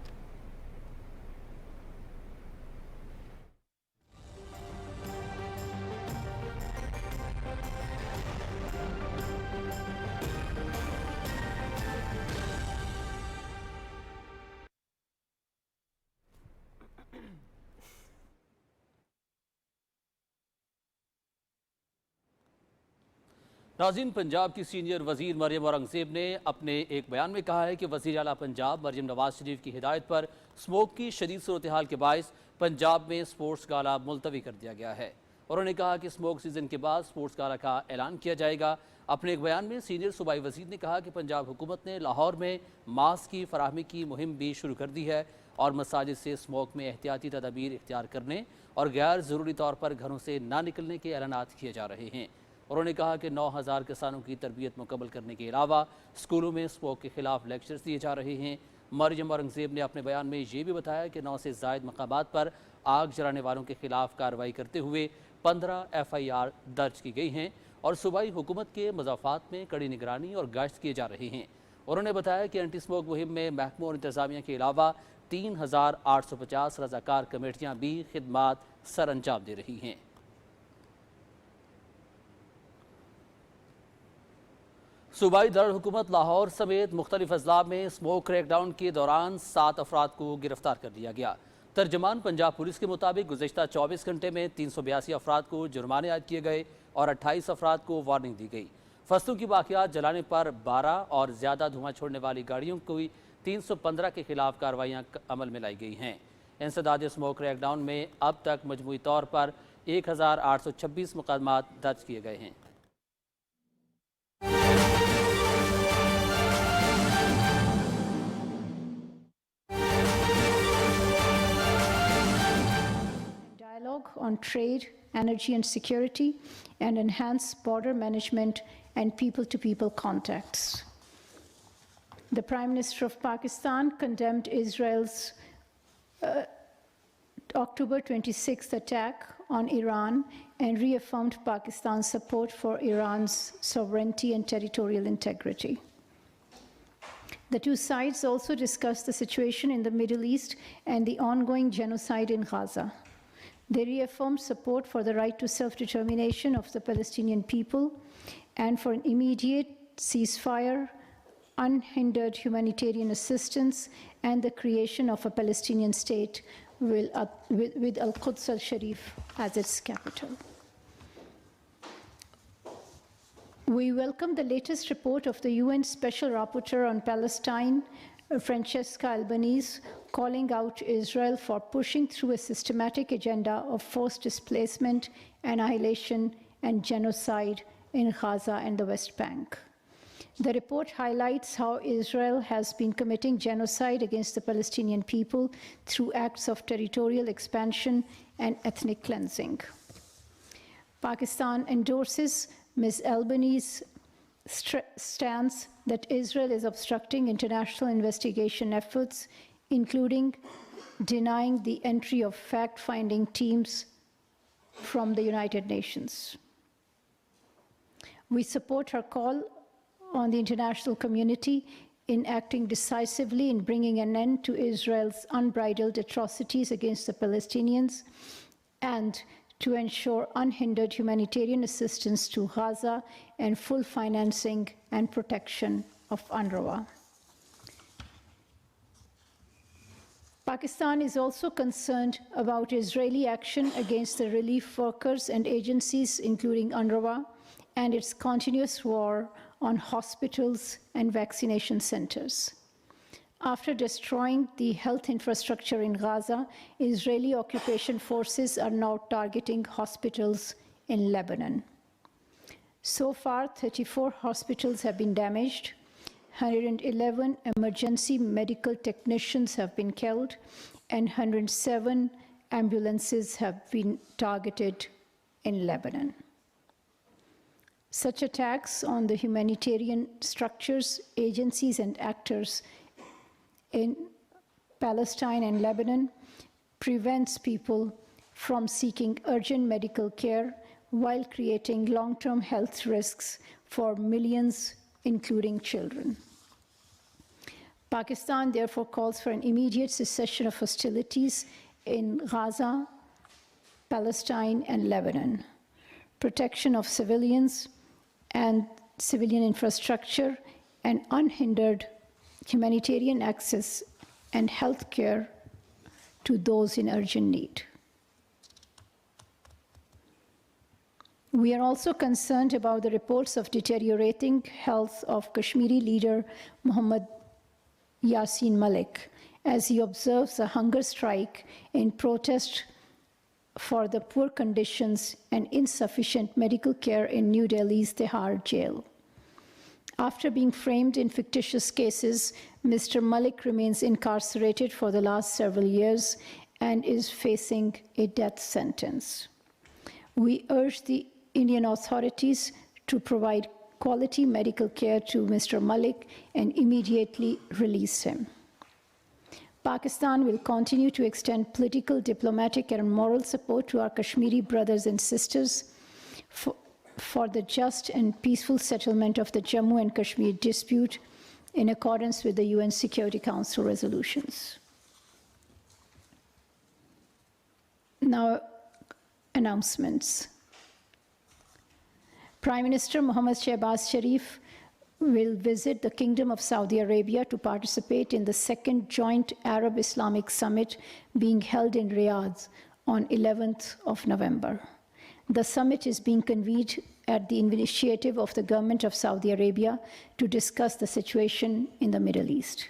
नाज़रीन, पंजाब की सीनियर वज़ीर मरियम औरंगज़ेब ने अपने एक बयान में कहा है कि वज़ीर आला पंजाब मरियम नवाज शरीफ की हिदायत पर स्मोक की शदीद सूरत हाल के बायस पंजाब में स्पोर्ट्स गाला मुलतवी कर दिया गया है। उन्होंने कहा कि स्मोक सीज़न के बाद स्पोर्ट्स गाला का ऐलान किया जाएगा। अपने एक बयान में सीनियर सूबाई वज़ीर ने कहा कि पंजाब हुकूमत ने लाहौर में मास्क की फराहमी की मुहिम भी शुरू कर दी है और मसाजिद से स्मोक में एहतियाती तदाबीर इख्तियार करने और गैर ज़रूरी तौर पर घरों से ना निकलने के ऐलानात किए जा रहे हैं। उन्होंने कहा कि 9,000 किसानों की तरबियत मुकम्मल करने के अलावा स्कूलों में स्मोक के खिलाफ लेक्चर्स दिए जा रहे हैं। मरियम औरंगज़ेब ने अपने बयान में ये भी बताया कि 9 से ज़ायद मकामात पर आग जलाने वालों के खिलाफ कार्रवाई करते हुए 15 FIR दर्ज की गई हैं और सूबाई हुकूमत के मज़ाफ़ात में कड़ी निगरानी और गश्त किए जा रहे हैं। उन्होंने बताया कि एंटी स्मोक मुहिम में महकमों और इंतज़ामिया के अलावा 3,850 रज़ाकार कमेटियाँ भी खिदमात सर अंजाम दे रही हैं। सूबाई दारुल-हुकूमत लाहौर समेत मुख्तलिफ अजला में स्मोक क्रैकडाउन के दौरान 7 अफराद को गिरफ्तार कर लिया गया। तर्जमान पंजाब पुलिस के मुताबिक गुज़श्ता 24 घंटे में 382 अफराद को जुर्माने आयद किए गए और 28 अफराद को वार्निंग दी गई। फसलों की बाकियात जलाने पर 12 और ज़्यादा धुआं छोड़ने वाली गाड़ियों को 315 के खिलाफ कार्रवाइयाँ अमल में लाई गई हैं। इंसदाद स्मोक क्रैकडाउन में अब तक मजमूई तौर पर 1826 मुकदमात दर्ज किए गए हैं। Dialogue on trade, energy and security, and enhance border management and people-to-people contacts. The Prime Minister of Pakistan condemned Israel's October 26th attack on Iran and reaffirmed Pakistan's support for Iran's sovereignty and territorial integrity. The two sides also discussed the situation in the Middle East and the ongoing genocide in Gaza. They reaffirmed support for the right to self-determination of the Palestinian people and for an immediate ceasefire, unhindered humanitarian assistance, and the creation of a Palestinian state with Al-Quds al-Sharif as its capital. We welcome the latest report of the UN Special Rapporteur on Palestine, Francesca Albanese, calling out Israel for pushing through a systematic agenda of forced displacement, annihilation, and genocide in Gaza and the West Bank. The report highlights how Israel has been committing genocide against the Palestinian people through acts of territorial expansion and ethnic cleansing. Pakistan endorses Ms. Albanese's stance that Israel is obstructing international investigation efforts, including denying the entry of fact-finding teams from the United Nations. We support her call on the international community in acting decisively in bringing an end to Israel's unbridled atrocities against the Palestinians and to ensure unhindered humanitarian assistance to Gaza and full financing and protection of UNRWA. Pakistan is also concerned about Israeli action against the relief workers and agencies, including UNRWA, and its continuous war on hospitals and vaccination centers. After destroying the health infrastructure in Gaza, Israeli occupation forces are now targeting hospitals in Lebanon. So far, 34 hospitals have been damaged, 111 emergency medical technicians have been killed, and 107 ambulances have been targeted in Lebanon. Such attacks on the humanitarian structures, agencies, and actors in Palestine and Lebanon prevents people from seeking urgent medical care while creating long-term health risks for millions, including children. Pakistan therefore calls for an immediate cessation of hostilities in Gaza, Palestine, and Lebanon, protection of civilians and civilian infrastructure, and unhindered humanitarian access and health care to those in urgent need. We are also concerned about the reports of deteriorating health of Kashmiri leader Muhammad Yasin Malik as he observes a hunger strike in protest for the poor conditions and insufficient medical care in New Delhi's Tihar jail. After being framed in fictitious cases, Mr. Malik remains incarcerated for the last several years and is facing a death sentence. We urge the Indian authorities to provide quality medical care to Mr. Malik and immediately release him. Pakistan will continue to extend political, diplomatic, and moral support to our Kashmiri brothers and sisters for the just and peaceful settlement of the Jammu and Kashmir dispute in accordance with the UN Security Council resolutions. Now, announcements. Prime Minister Mohammad Shehbaz Sharif will visit the Kingdom of Saudi Arabia to participate in the second joint Arab-Islamic summit being held in Riyadh on 11th of November. The summit is being convened at the initiative of the government of Saudi Arabia to discuss the situation in the Middle East.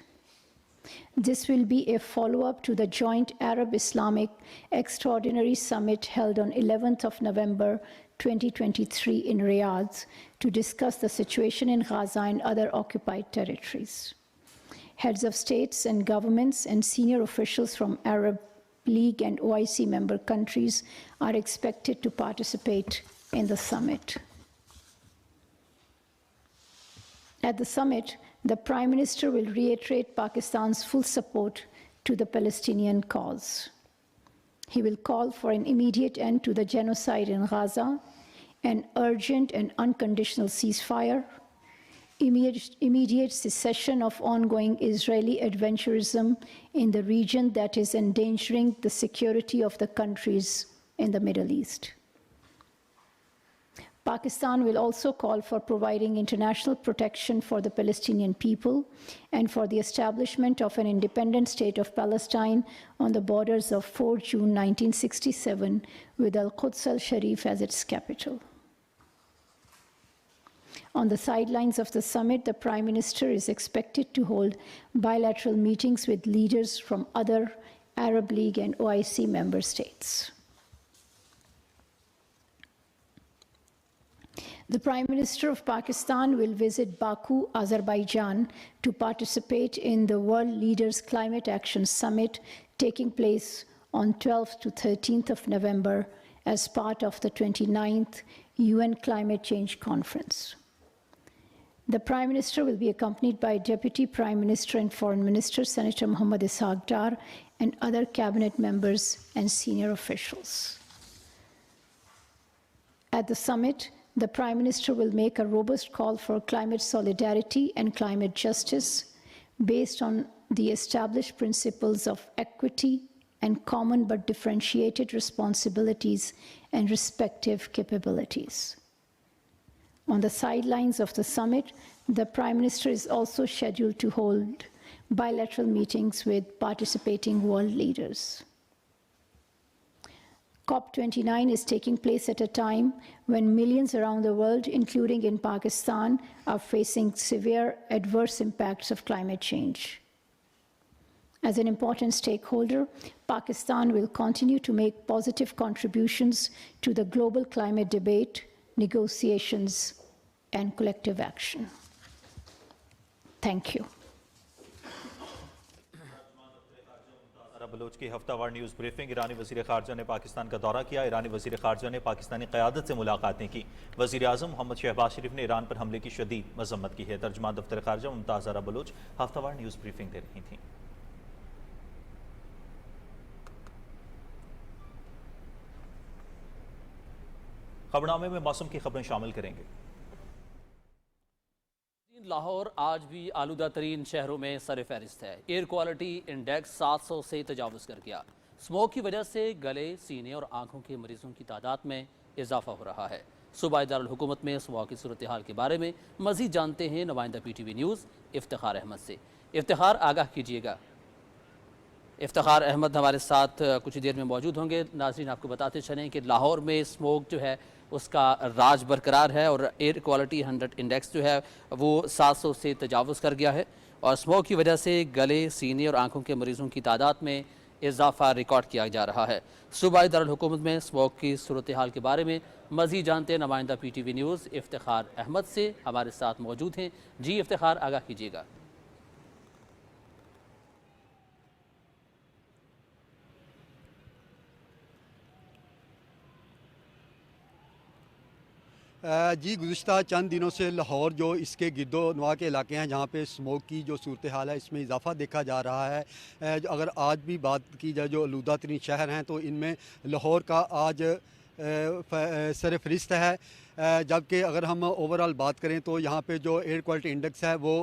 This will be a follow-up to the joint Arab-Islamic Extraordinary Summit held on 11th of November 2023 in Riyadh to discuss the situation in Gaza and other occupied territories. Heads of states and governments and senior officials from Arab League and OIC member countries are expected to participate in the summit. At the summit, the Prime Minister will reiterate Pakistan's full support to the Palestinian cause. He will call for an immediate end to the genocide in Gaza, an urgent and unconditional ceasefire, immediate cessation of ongoing Israeli adventurism in the region that is endangering the security of the countries in the Middle East. Pakistan will also call for providing international protection for the Palestinian people and for the establishment of an independent state of Palestine on the borders of 4 June 1967 with Al-Quds al-Sharif as its capital. On the sidelines of the summit, the Prime Minister is expected to hold bilateral meetings with leaders from other Arab League and OIC member states. The Prime Minister of Pakistan will visit Baku, Azerbaijan, to participate in the World Leaders Climate Action Summit taking place on 12th to 13th of November as part of the 29th UN Climate Change Conference. The Prime Minister will be accompanied by Deputy Prime Minister and Foreign Minister Senator Mohammad Ishaq Dar and other cabinet members and senior officials. At the summit, the Prime Minister will make a robust call for climate solidarity and climate justice based on the established principles of equity and common but differentiated responsibilities and respective capabilities. On the sidelines of the summit, the Prime Minister is also scheduled to hold bilateral meetings with participating world leaders. COP29 is taking place at a time when millions around the world, including in Pakistan, are facing severe adverse impacts of climate change. As an important stakeholder, Pakistan will continue to make positive contributions to the global climate debate, negotiations, and collective action. Thank you. Baloch की हफ्तावार न्यूज़ ब्रीफिंग। ईरानी वज़ीर ख़ारजा ने पाकिस्तान का दौरा किया। ईरानी वज़ीर ख़ारजा ने पाकिस्तानी क़यादत से मुलाकातें की। वज़ीर आज़म मोहम्मद शहबाज शरीफ ने ईरान पर हमले की शदीद मज़म्मत की है। तर्जुमान दफ्तर ख़ारजा मुमताज़ ज़हरा बलोच हफ्तावार न्यूज़ ब्रीफिंग दे रही थीं। खबरनामे में मौसम की खबरें शामिल करेंगे। लाहौर आज भी आलूदा तरीन शहरों में सर फहरिस्त है। एयर क्वालिटी इंडेक्स 700 से तजावज़ कर गया। स्मोक की वजह से गले, सीने और आंखों के मरीजों की तादाद में इजाफा हो रहा है। सूबाई दारुल हुकूमत में स्मोक की सूरत हाल के बारे में मज़ीद जानते हैं नुमाइंदा PTV न्यूज़ इफ्तिखार अहमद से। इफ्तिखार, आगाह कीजिएगा। इफ्तिखार अहमद हमारे साथ कुछ देर में मौजूद होंगे। नाज़रीन, आपको बताते चलें कि लाहौर में स्मोक जो है उसका राज बरकरार है और एयर क्वालिटी 100 इंडेक्स जो है वो 700 से तजावज़ कर गया है और स्मोक की वजह से गले, सीने और आंखों के मरीजों की तादाद में इजाफा रिकॉर्ड किया जा रहा है। सूबाई दारुल हुकूमत में स्मोक की सूरत हाल के बारे में मज़ीद जानते हैं नुमाइंदा PTV न्यूज़ इफ्तिखार अहमद से हमारे साथ मौजूद हैं। जी इफ्तिखार, आगाह कीजिएगा। जी, गुज़िश्ता चंद दिनों से लाहौर जो इसके गिरदोनवा के इलाके हैं जहाँ पे स्मोक की जो सूरत हाल है इसमें इजाफ़ा देखा जा रहा है। अगर आज भी बात की जाए जो आलूदा तरीन शहर हैं तो इनमें लाहौर का आज सरफहरिस्त है। जबकि अगर हम ओवरऑल बात करें तो यहाँ पे जो एयर क्वालिटी इंडेक्स है वो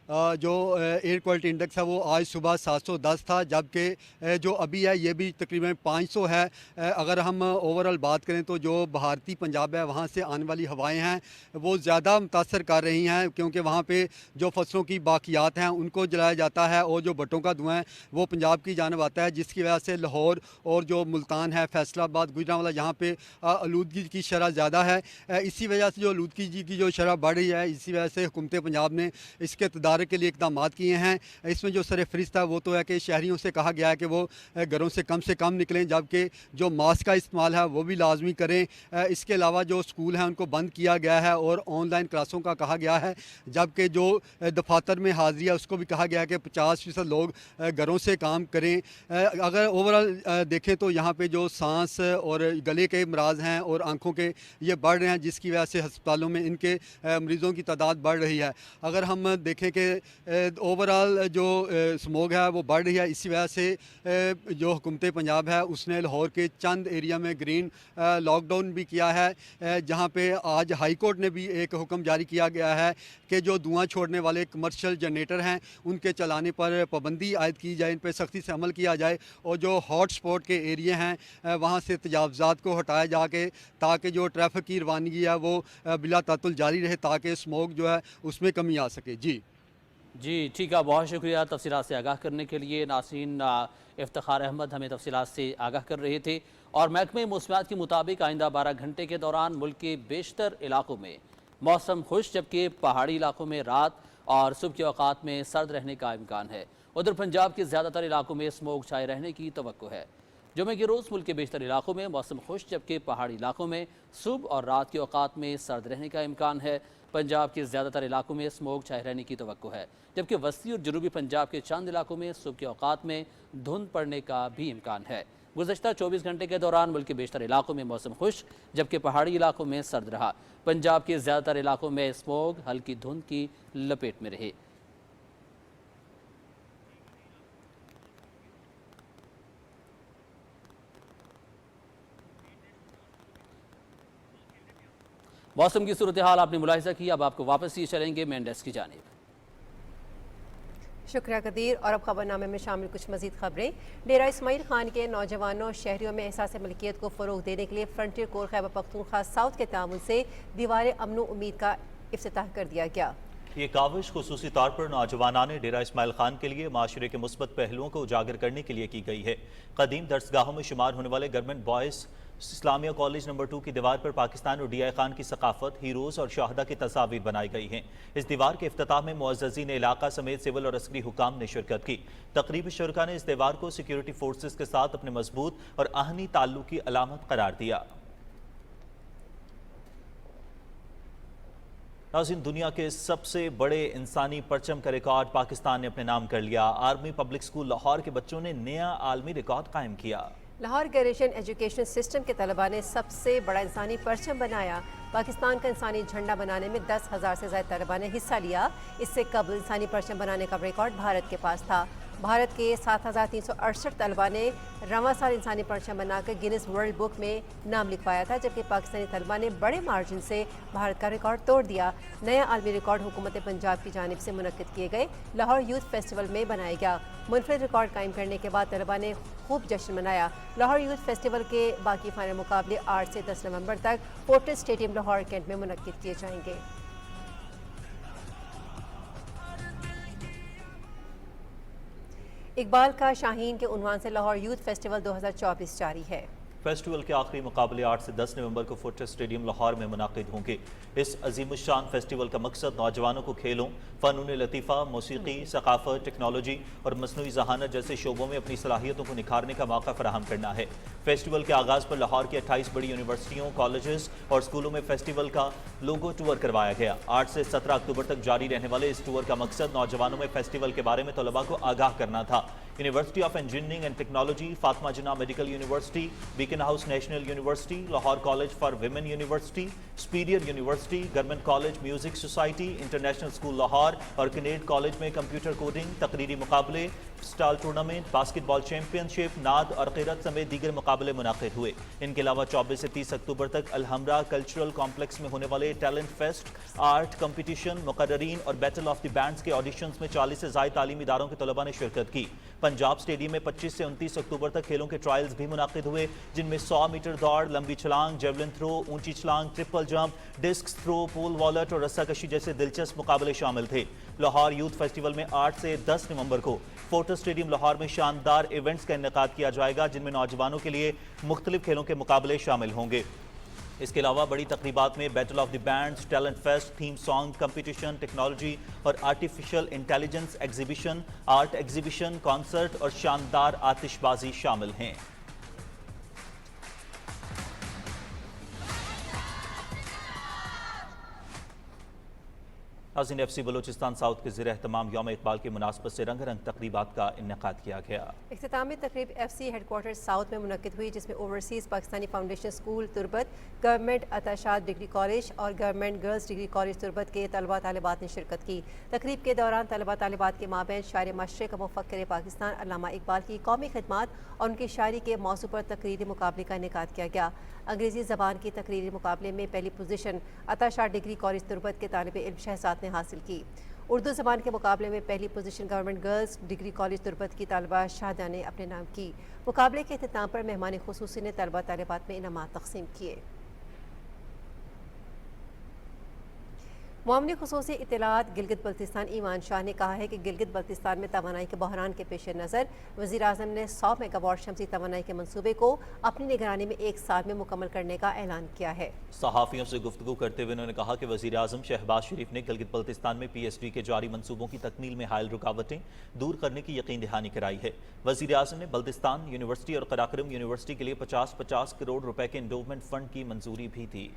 जो एयर क्वालिटी इंडेक्स है वो आज सुबह 710 था, जबकि जो अभी है ये भी तकरीबन 500 है। अगर हम ओवरऑल बात करें तो जो भारतीय पंजाब है वहाँ से आने वाली हवाएं हैं वो ज़्यादा मुतासर कर रही हैं, क्योंकि वहाँ पे जो फसलों की बाकियात हैं उनको जलाया जाता है और जो भट्टों का धुआं है वो पंजाब की जानब आता है, जिसकी वजह से लाहौर और जो मुल्तान है, फैसलाबाद, गुजरांवाला यहाँ पे आलूदगी की शरह ज़्यादा है। इसी वजह से जो आलूदगी की जो शरह बढ़ रही है, इसी वजह से हुकूमत पंजाब ने इसके निजारत के लिए इकदाम किए हैं। इसमें जो सरफहरिस्त है वो तो है कि शहरियों से कहा गया है कि वो घरों से कम निकलें, जबकि जो मास्क का इस्तेमाल है वो भी लाजमी करें। इसके अलावा जो स्कूल हैं उनको बंद किया गया है और ऑनलाइन क्लासों का कहा गया है, जबकि जो दफातर में हाज़िरी है उसको भी कहा गया है कि 50% लोग घरों से काम करें। अगर ओवरऑल देखें तो यहाँ पे जो सांस और गले के मराज हैं और आँखों के ये बढ़ रहे हैं, जिसकी वजह से अस्पतालों में इनके मरीज़ों की तादाद बढ़ रही है। अगर हम देखें कि ओवरऑल जो स्मोक है वो बढ़ रही है, इसी वजह से जो हुकूमत पंजाब है उसने लाहौर के चंद एरिया में ग्रीन लॉकडाउन भी किया है, जहाँ पे आज हाई कोर्ट ने भी एक हुक्म जारी किया गया है कि जो धुआं छोड़ने वाले कमर्शियल जनरेटर हैं उनके चलाने पर पाबंदी आयद की जाए, इन पर सख्ती से अमल किया जाए और जो हॉट स्पॉट के एरिया हैं वहाँ से तजावज़ात को हटाया जाके ताकि जो ट्रैफिक की रवानगी है वो बिला तातुल जारी रहे, ताकि स्मोक जो है उसमें कमी आ सके। जी ठीक है, बहुत शुक्रिया तफसीलात से आगाह करने के लिए। नाज़रीन, इफ्तिखार अहमद हमें तफसीलात से आगाह कर रहे थे। और महकमे मौसमियात के मुताबिक आइंदा 12 घंटे के दौरान मुल्क के बेशतर इलाकों में मौसम खुश, जबकि पहाड़ी इलाकों में रात और सुबह के औकात में सर्द रहने का इम्कान है। उधर पंजाब के ज़्यादातर इलाकों में स्मोक छाए रहने की तवक्को है। जुमे के रोज़ मुल्क के बेशतर इलाकों में मौसम खुश, जबकि पहाड़ी इलाकों में सुबह और रात के औकात में सर्द रहने का इम्कान है। पंजाब के ज़्यादातर इलाकों में स्मोक छाए रहने की तवक्को है, जबकि वस्ती और जनूबी पंजाब के चंद इलाकों में सुबह के औकात में धुंध पड़ने का भी इम्कान है। गुज़श्ता 24 घंटे के दौरान मुल्क के बेशतर इलाकों में मौसम खुश, जबकि पहाड़ी इलाकों में सर्द रहा। पंजाब के ज़्यादातर इलाकों में स्मोक हल्की धुंध की लपेट में रहे। मौसम की सूरत हाल आपने मुलाहिजा की। अब आपको वापस ही चलेंगे मेन डेस्क की जानिब। शुक्रिया कदीर। और अब खबरनामे में शामिल कुछ मजीद खबरें। डेरा इस्माइल खान के नौजवानों और शहरियों में एहसास मलकियत को फ़रोग देने के लिए frontier core Khyber Pakhtunkhwa south के तामुन से दीवार अमन व उम्मीद का इफ्तिताह कर दिया गया। ये काविश खुसूसी तौर पर नौजवानों ने डेरा इस्माइल खान के लिए माशरे के मुस्बत पहलुओं को उजागर करने के लिए की गई है। कदीम दरसगाहों में शुमार होने वाले government boys Islamia college number 2 की दीवार पर पाकिस्तान और DI खान की सकाफत, हीरोज़ और शहादा की तस्वीर बनाई गई हैं। इस दीवार के इफ्तिताह में मुअज़्ज़ज़ीन इलाका समेत सिविल और अस्करी हुकाम ने शिरकत की। तकरीबी शुरका ने इस दीवार को सिक्योरिटी फोर्सेस के साथ अपने मजबूत और आहनी ताल्लुक की अलामत करार दिया। नाज़रीन, दुनिया के सबसे बड़े इंसानी परचम का रिकॉर्ड पाकिस्तान ने अपने नाम कर लिया। आर्मी पब्लिक स्कूल लाहौर के बच्चों ने नया आलमी रिकॉर्ड कायम किया। लाहौर ग्रेजुएशन एजुकेशन सिस्टम के तलबा ने सबसे बड़ा इंसानी परचम बनाया। पाकिस्तान का इंसानी झंडा बनाने में 10,000 से ज़्यादा तलबा ने हिस्सा लिया। इससे कबल इंसानी परचम बनाने का रिकॉर्ड भारत के पास था। भारत के 7,368 तलबा ने रवां साल इंसानी परचम बनाकर गिनीज वर्ल्ड बुक में नाम लिखवाया था, जबकि पाकिस्तानी तलबा ने बड़े मार्जिन से भारत का रिकॉर्ड तोड़ दिया। नया आलमी रिकॉर्ड हुकूमत पंजाब की जानिब से मुनक्किद किए गए लाहौर यूथ फेस्टिवल में बनाया गया। मुनफरिद रिकॉर्ड कायम करने के बाद तलबा ने खूब जश्न मनाया। लाहौर यूथ फेस्टिवल के बाकी फाइनल मुकाबले 8 से 10 नवंबर तक फोर्टिस स्टेडियम लाहौर कैंट में मुनक्किद किए जाएंगे। इकबाल का शाहीन के उन्वान से लाहौर यूथ फेस्टिवल 2024 जारी है। फेस्टिवल के आखिरी मुकाबले 8 से 10 नवंबर को फोर्टिस स्टेडियम लाहौर में मुनाकिद होंगे। इस अजीमुशान फेस्टिवल का मकसद नौजवानों को खेलों, फ़नून लतीफ़ा, मौसीकी, सकाफत, टेक्नोलॉजी और मसनूई ज़हानत जैसे शोबों में अपनी सलाहियतों को निखारने का मौका फराहम करना है। फेस्टिवल के आगाज़ पर लाहौर की 28 बड़ी यूनिवर्सिटियों, कॉलेजेस और स्कूलों में फेस्टिवल का लोगो टूर करवाया गया। 8 से 17 अक्टूबर तक जारी रहने वाले इस टूर का मकसद नौजवानों में फेस्टिवल के बारे में तलबा को आगाह करना था। University of engineering and technology, Fatima Jinnah medical university, beacon house national university, Lahore college for women university, superior university, government college music society, international school Lahore और कनेड कॉलेज में कंप्यूटर कोडिंग, तकरीरी मुकाबले, स्टाल टूर्नामेंट, बास्केटबॉल चैंपियनशिप, नाद और क़िरात समेत दीगर मुकाबले मुनाकिद हुए। इनके अलावा 24 से 30 अक्टूबर तक अलहमरा कल्चरल कॉम्प्लेक्स में होने वाले टैलेंट फेस्ट, आर्ट कंपटीशन, मुकर्ररीन और बैटल ऑफ द बैंड्स के ऑडिशंस में 40 से ज़ायद तालीमी इदारों के तलबा ने शिरकत की। पंजाब स्टेडियम में 25 से 29 अक्टूबर तक खेलों के ट्रायल्स भी मुनाकिद हुए, जिनमें 100 मीटर दौड़, लंबी छलांग, जेवलिन थ्रो, ऊंची छलांग, ट्रिपल जंप, डिस्क थ्रो, पोल वॉलेट और रस्साकशी जैसे दिलचस्प मुकाबले शामिल थे। लाहौर यूथ फेस्टिवल में 8 से 10 नवंबर को फोर्टिस स्टेडियम लाहौर में शानदार इवेंट्स का इनेकाद किया जाएगा, जिनमें नौजवानों के लिए मुख्तलिफ खेलों के मुकाबले शामिल होंगे। इसके अलावा बड़ी तकरीबात में battle of the bands, talent fest, theme song competition, technology और artificial intelligence exhibition, art exhibition, concert और शानदार आतिशबाजी शामिल हैं। नाज़रीन, FC बलूचिस्तान साउथ के ज़रिए तमाम यौम इकबाल की मुनासबत से रंग रंग तकरीबात का इन्नेकाद किया गया। इख्तितामी तकरीब FC हेडक्वार्टर साउथ में मुनक्किद हुई, जिसमें ओवरसीज़ पाकिस्तानी फाउंडेशन स्कूल तुरबत, गवर्नमेंट अताशात डिग्री कॉलेज और गवर्नमेंट गर्ल्स डिग्री कॉलेज तुरबत के तलबा तालिबात ने शिरकत की। तकरीब के दौरान तलबा तालिबात के माबैन शायर माशरे का मुफक्किर पाकिस्तान अल्लामा इकबाल की कौमी खिदमात और उनकी शायरी के मौजू पर तकरीरी मुकाबले का इनेकाद किया गया। अंग्रेज़ी ज़बान की तकरीरी मुकाबले में पहली पोजीशन अताशात डिग्री कॉलेज तुरबत के तालिब इल्म शहजाद ने हासिल की। उर्दू ज़बान के मुकाबले में पहली position government girls degree college Turbat की तालिबा शाहदा ने अपने नाम की। मुकाबले के अख्तिताम पर मेहमान खुसूसी ने तलबा तालिबात में इनामात तकसीम किए। मामले खुसूसी इत्तलात गिलगित बल्तिस्तान ईमान शाह ने कहा है कि गिलगित बल्तिस्तान में तवानाई के बहरान के पेश नज़र वज़ीर आज़म ने 100 मेगावाट शमसी तवानाई के मनसूबे को अपनी निगरानी में 1 साल में मुकम्मल करने का ऐलान किया है। सहाफ़ियों से गुफ्तगू करते हुए उन्होंने कहा कि वज़ीर आज़म शहबाज शरीफ ने गिलगित बल्तिस्तान में PSD के जारी मनसूबों की तकमील में हायल रुकावटें दूर करने की यकीन दहानी कराई है। वज़ीर आज़म ने बल्तिस्तान यूनिवर्सिटी और कराक्रम यूनिवर्सिटी के लिए 50-50 करोड़ रुपए के इंडोवमेंट फंड की मंजूरी भी दी।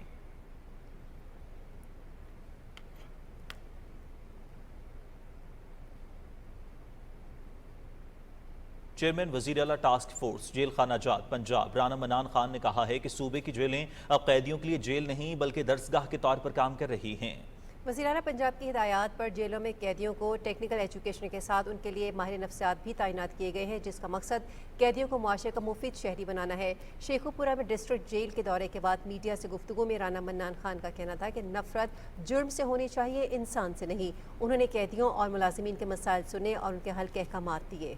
चेयरमैन वज़ीर आला टास्क फोर्स जेल खाना जात पंजाब राना मनान खान ने कहा है कि सूबे की जेलें अब कैदियों के लिए जेल नहीं बल्कि दरसगाह के तौर पर काम कर रही हैं। वज़ीर आला पंजाब की हिदायत पर जेलों में कैदियों को टेक्निकल एजुकेशन के साथ उनके लिए माहिर नफ्सियात भी तैनात किए गए हैं, जिसका मकसद कैदियों को मुआशरे का मुफीद शहरी बनाना है। शेखुपुरा में डिस्ट्रिक्ट जेल के दौरे के बाद मीडिया से गुफ्तगू में राना मन्नान खान का कहना था कि नफरत जुर्म से होनी चाहिए, इंसान से नहीं। उन्होंने कैदियों और मुलाजिमीन के मसाइल सुने और उनके हल के अहकामात दिए।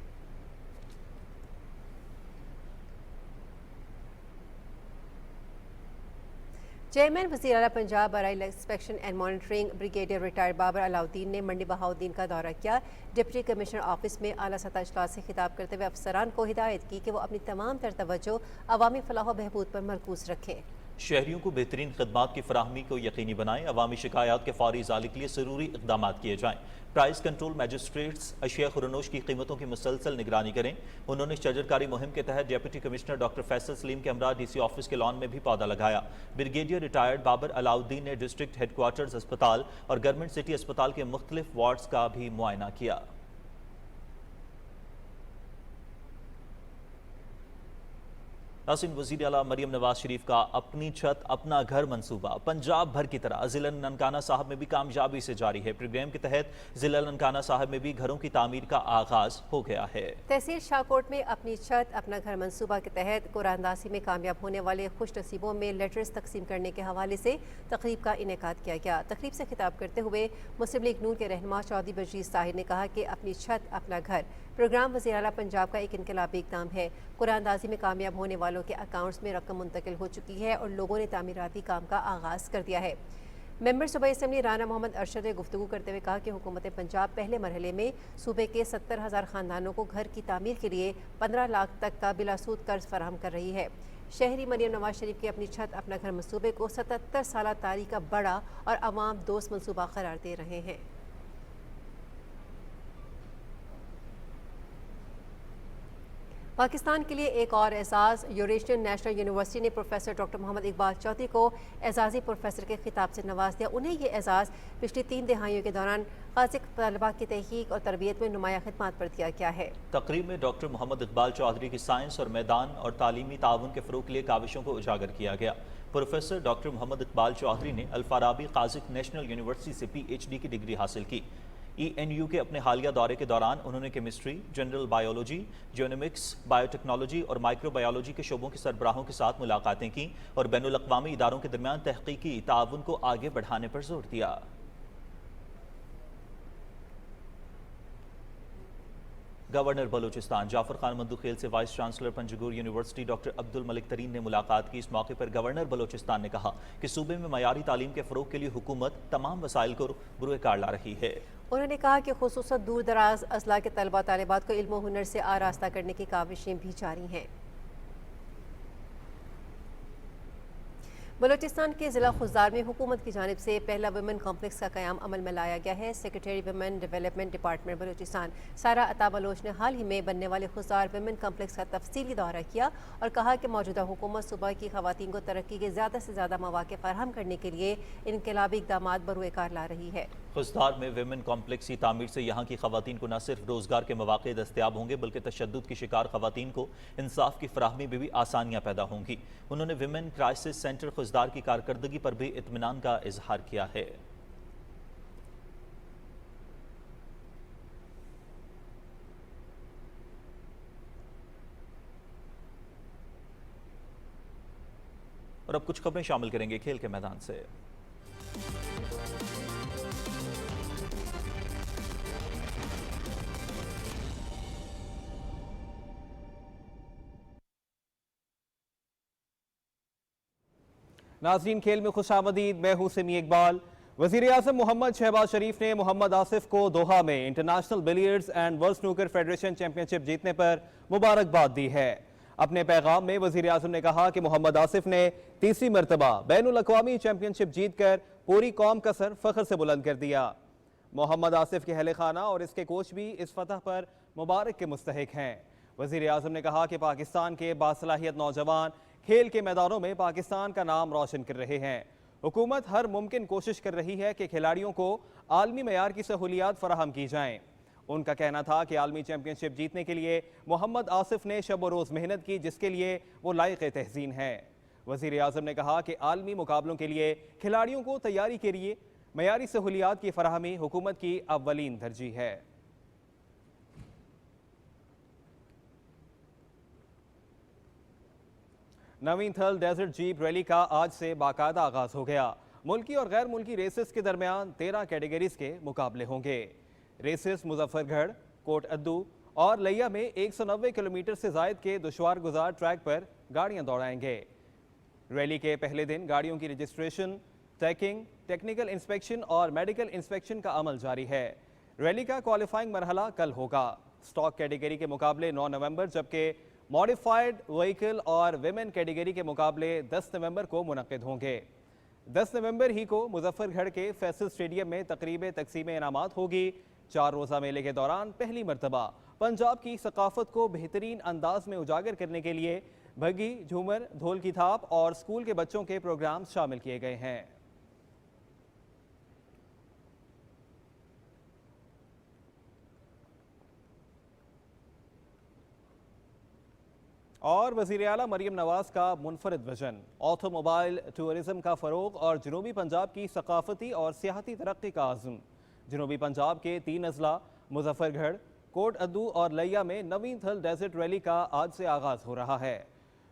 चेयरमैन वज़ीर आला पंजाब बराए inspection and monitoring brigadier retired Babar Alauddin ने मंडी बहाउद्दीन का दौरा किया। डिप्टी कमिश्नर ऑफिस में आला सतह इजलास से खिताब करते हुए अफसरान को हिदायत की कि वो अपनी तमाम तर तवज्जो अवामी फलाह व बहबूद पर मरकूज रखें। शहरियों को बेहतरीन खदमात की फराहमी को यकीनी बनाएं। अवामी शिकायत के फौरी इजाले के लिए ज़रूरी इक़दाम किए जाएँ। प्राइस कंट्रोल मैजिस्ट्रेट्स अशिया खुरनोश की कीमतों की मुसलसल निगरानी करें। उन्होंने शजरकारी मुहिम के तहत deputy commissioner doctor Faisal Salim के हमरा DC ऑफिस के लॉन में भी पौधा लगाया। ब्रिगेडियर रिटायर्ड बाबर अलाउद्दीन ने डिस्ट्रिक्ट हेडक्वार्टर्स अस्पताल और गवर्नमेंट सिटी अस्पताल के मुख्तलिफ वार्ड्स का भी मुआयना किया। नाज़रीन, वज़ीर आला मरियम नवाज शरीफ का अपनी छत अपना घर मंसूबा पंजाब भर की तरह ज़िला ननकाना साहब में भी कामयाबी से जारी है। प्रोग्राम के तहत ज़िला ननकाना साहब में भी घरों की तामीर का आगाज हो गया है। तहसील शाहकोट में अपनी छत अपना घर मंसूबा के तहत कुरानदासी में कामयाब होने वाले खुश नसीबों में लेटर्स तकसीम करने के हवाले से तकरीब का इनेकाद किया गया। तकरीब से खिताब करते हुए मुस्लिम लीग नून के रहनुमा चौधरी बशीर ताहिर ने कहा कि अपनी छत अपना घर प्रोग्राम वज़ीर आला पंजाब का एक इनकलाबी इक़दाम है। कुरानदाजी में कामयाब होने वालों के अकाउंट्स में रकम मुंतकिल हो चुकी है और लोगों ने तामीराती काम का आगाज़ कर दिया है। मेंबर सूबाई असम्बली राना मोहम्मद अरशद ने गुफ्तगू करते हुए कहा कि हुकूमत पंजाब पहले मरहले में सूबे के 70,000 ख़ानदानों को घर की तामीर के लिए 15 लाख तक का बिलासूद कर्ज फराहम कर रही है। शहरी मरियम नवाज शरीफ की अपनी छत अपना घर मंसूबे को 77 साल तारीख का बड़ा और अवाम दोस्त मंसूबा करार दे रहे हैं। पाकिस्तान के लिए एक और एजाज़ यूरेशियन नेशनल यूनिवर्सिटी ने प्रोफेसर डॉक्टर मोहम्मद इकबाल चौधरी को एजाज़ी प्रोफेसर के खिताब से नवाज दिया। उन्हें ये एजाज़ पिछली 3 दहाइयों के दौरान खासिक तलबा की तहकीक और तरबियत में नुमाया खिदमत पर दिया गया है। तकरीब में डॉक्टर मोहम्मद इकबाल चौधरी की साइंस और मैदान और तालीमी ताउन के फ़रोग़ के लिए काविशों को उजागर किया गया। प्रोफेसर डॉक्टर मोहम्मद इकबाल चौधरी ने अल-फराबी काज़िक नेशनल यूनिवर्सिटी से PhD की डिग्री हासिल की। ENU के अपने हालिया दौरे के दौरान उन्होंने केमिस्ट्री, जनरल बायोलॉजी, जियोनिमिक्स, बायोटेक्नोलॉजी और माइक्रोबायोलॉजी के शोबों के सरबराहों के साथ मुलाकातें की और बैनुल-अक़वामी इदारों के दरमियान तहकीकी ताउन को आगे बढ़ाने पर जोर दिया। गवर्नर बलूचिस्तान जाफर खान मंदुखेल से vice chancellor Panjgur university doctor Abdul Malik तरीन ने मुलाकात की। इस मौके पर गवर्नर बलूचिस्तान ने कहा कि सूबे में मयारी तालीम के फ़रोग़ के लिए हुकूमत तमाम वसाइल को बुरुए कार ला रही है। उन्होंने कहा कि खुसूसन दूर दराज अजला के तलबा तालिबात को इल्म हुनर से आरास्ता करने की काविशें भी जारी हैं। बलूचिस्तान के ज़िला खुजार में हुकूमत की जानिब से पहला वुमेन कॉम्प्लेक्स का क़याम अमल में लाया गया है। Secretary women development department Balochistan सारा अता बलोच ने हाल ही में बनने वाले खुजार वुमेन कॉम्प्लेक्स का तफसीली दौरा किया और कहा कि मौजूदा हुकूमत सूबा की खवातीन को तरक्की के ज़्यादा से ज़्यादा मौक़े फराहम करने के लिए इनकलाबी इक़दाम बरूएकार ला रही है। खुजदार में वुमेन कॉम्प्लेक्स की तामीर से यहाँ की खवातीन को न सिर्फ रोज़गार के मौक़े दस्तयाब होंगे बल्कि तशद्दुद की शिकार खवातीन को इंसाफ की फराहमी में भी आसानियाँ पैदा होंगी। उन्होंने वुमेन क्राइसिस सेंटर खुजदार की कारकर्दगी पर भी इत्मीनान का इजहार किया है। और अब कुछ खबरें शामिल करेंगे खेल के मैदान से। नाज़रीन, खेल में खुशामदीद। मैं हूं सिमी इकबाल। वज़ीर-ए-आज़म मोहम्मद शहबाज शरीफ ने मोहम्मद आसिफ को दोहा में international billiards and world snooker federation championship जीतने पर मुबारकबाद दी है। अपने पैगाम में वज़ीर-ए-आज़म ने कहा कि मोहम्मद आसिफ ने तीसरी मरतबा बैनुल-अक़वामी चैंपियनशिप जीतकर पूरी कौम का सर फ़ख्र से बुलंद कर दिया। मोहम्मद आसिफ के अहले खाना और इसके कोच भी इस फतह पर मुबारक के मुस्तहिक हैं। वज़ीर-ए-आज़म ने कहा कि पाकिस्तान के बासलाहियत नौजवान खेल के मैदानों में पाकिस्तान का नाम रोशन कर रहे हैं। हुकूमत हर मुमकिन कोशिश कर रही है कि खिलाड़ियों को आलमी मयार की सहूलियात फराहम की जाएं। उनका कहना था कि आलमी चैंपियनशिप जीतने के लिए मोहम्मद आसिफ ने शब व रोज़ मेहनत की, जिसके लिए वो लायक तहसीन है। वज़ीर-ए-आज़म ने कहा कि आलमी मुकाबलों के लिए खिलाड़ियों को तैयारी के लिए मयारी सहूलियात की फराहमी हुकूमत की अव्वलीन तरजीह है। नवीन थल डेजर्ट जीप रैली का आज से बाकायदा आगाज हो गया। मुल्की और गैर मुल्की रेसेस के दरमियान 13 कैटेगरीज के मुकाबले होंगे। रेसेस मुजफ्फरगढ़, कोट अद्दू और लैया में 190 किलोमीटर से जायद के दुश्वार गुजार ट्रैक पर गाड़ियां दौड़ाएंगे। रैली के पहले दिन गाड़ियों की रजिस्ट्रेशन, चेकिंग, टेक्निकल इंस्पेक्शन और मेडिकल इंस्पेक्शन का अमल जारी है। रैली का क्वालिफाइंग मरहला कल होगा। स्टॉक कैटेगरी के मुकाबले 9 नवंबर, जबकि मॉडिफाइड व्हीकल और विमेन कैटेगरी के मुकाबले 10 नवंबर को मुनक्किद होंगे। 10 नवंबर ही को मुजफ्फरगढ़ के फैसल स्टेडियम में तकरीब तकसीम इनामात होगी। 4 रोज़ा मेले के दौरान पहली मरतबा पंजाब की सकाफत को बेहतरीन अंदाज में उजागर करने के लिए भगी, झूमर, ढोल की थाप और स्कूल के बच्चों के प्रोग्राम शामिल किए गए हैं। और वज़ीर आला मरियम नवाज का मुनफरिद विजन, ऑटोमोबाइल टूरिज्म का फ़रोग और जनूबी पंजाब की सकाफती और सियाहती तरक्की का आज़म। जनूबी पंजाब के 3 अजला मुजफ्फरगढ़, कोट अद्दू और लैया में नवीन थल डेजर्ट रैली का आज से आगाज़ हो रहा है।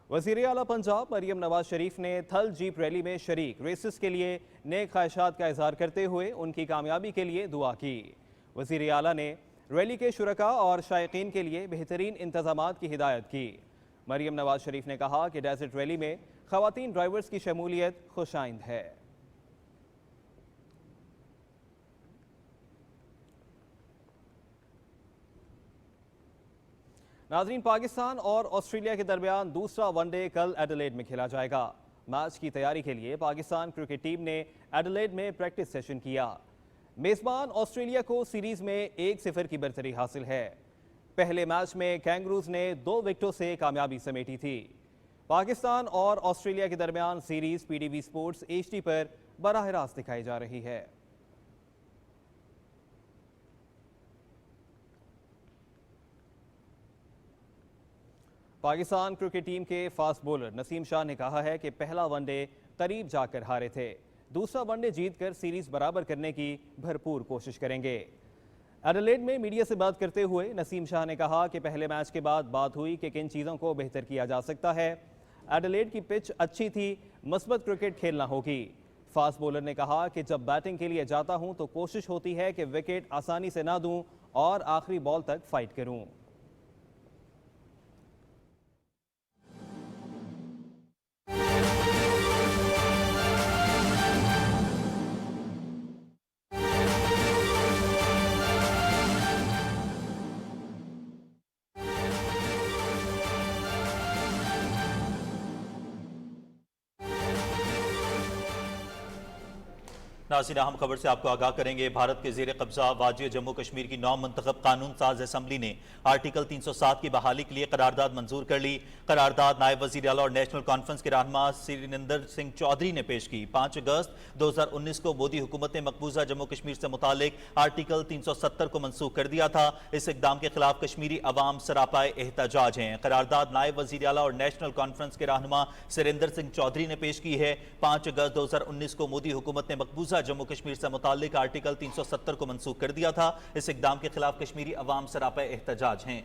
वज़ीर आला पंजाब मरियम नवाज शरीफ ने थल जीप रैली में शरीक रेसेस के लिए नेक ख्वाहिशात का इजहार करते हुए उनकी कामयाबी के लिए दुआ की। वज़ीर आला ने रैली के शुरका और शायकीन के लिए बेहतरीन इंतजामात की हिदायत की। मरियम नवाज शरीफ ने कहा कि डेजर्ट रैली में खवातीन ड्राइवर्स की शमूलियत खुशाइंद है। नाज़रीन, पाकिस्तान और ऑस्ट्रेलिया के दरमियान दूसरा वनडे कल एडिलेड में खेला जाएगा। मैच की तैयारी के लिए पाकिस्तान क्रिकेट टीम ने एडिलेड में प्रैक्टिस सेशन किया। मेज़बान ऑस्ट्रेलिया को सीरीज में 1-0 की बरतरी हासिल है। पहले मैच में कैंगरूज ने 2 विकेटों से कामयाबी समेटी थी। पाकिस्तान और ऑस्ट्रेलिया के दरमियान सीरीज PTV स्पोर्ट्स HD पर बराह रास्त दिखाई जा रही है। पाकिस्तान क्रिकेट टीम के फास्ट बॉलर नसीम शाह ने कहा है कि पहला वनडे करीब जाकर हारे थे, दूसरा वनडे जीतकर सीरीज बराबर करने की भरपूर कोशिश करेंगे। एडिलेड में मीडिया से बात करते हुए नसीम शाह ने कहा कि पहले मैच के बाद बात हुई कि किन चीज़ों को बेहतर किया जा सकता है। एडिलेड की पिच अच्छी थी, मस्बत क्रिकेट खेलना होगी। फास्ट बॉलर ने कहा कि जब बैटिंग के लिए जाता हूं तो कोशिश होती है कि विकेट आसानी से ना दूं और आखिरी बॉल तक फाइट करूं। नाज़रीन, अहम खबर से आपको आगाह करेंगे। भारत के ज़ेर कब्जा वादी जम्मू कश्मीर की 9 मुंतखब कानून साज असम्बली ने आर्टिकल 307 की बहाली के लिए करारदाद मंजूर कर ली। करारदाद नायब वज़ीर आला और नेशनल कॉन्फ्रेंस के रहनुमा सिरिंदर सिंह चौधरी ने पेश की। 5 अगस्त 2019 को मोदी हुकूमत ने मकबूजा जम्मू कश्मीर से मुतालिक आर्टिकल 370 को मनसूख कर दिया था। इस इकदाम के खिलाफ कश्मीरी अवाम सरापाए एहतजाज हैं। करारदाद नायब वज़ीर आला और नेशनल कॉन्फ्रेंस के रहनुमा सिरिंदर सिंह चौधरी ने पेश की है। 5 अगस्त 2019 को मोदी हुकूमत ने मकबूजा जम्मू कश्मीर से मुतालिक आर्टिकल 370 को मनसूख कर दिया था। इस इकदाम के खिलाफ कश्मीरी अवाम सरापा एहतजाज हैं।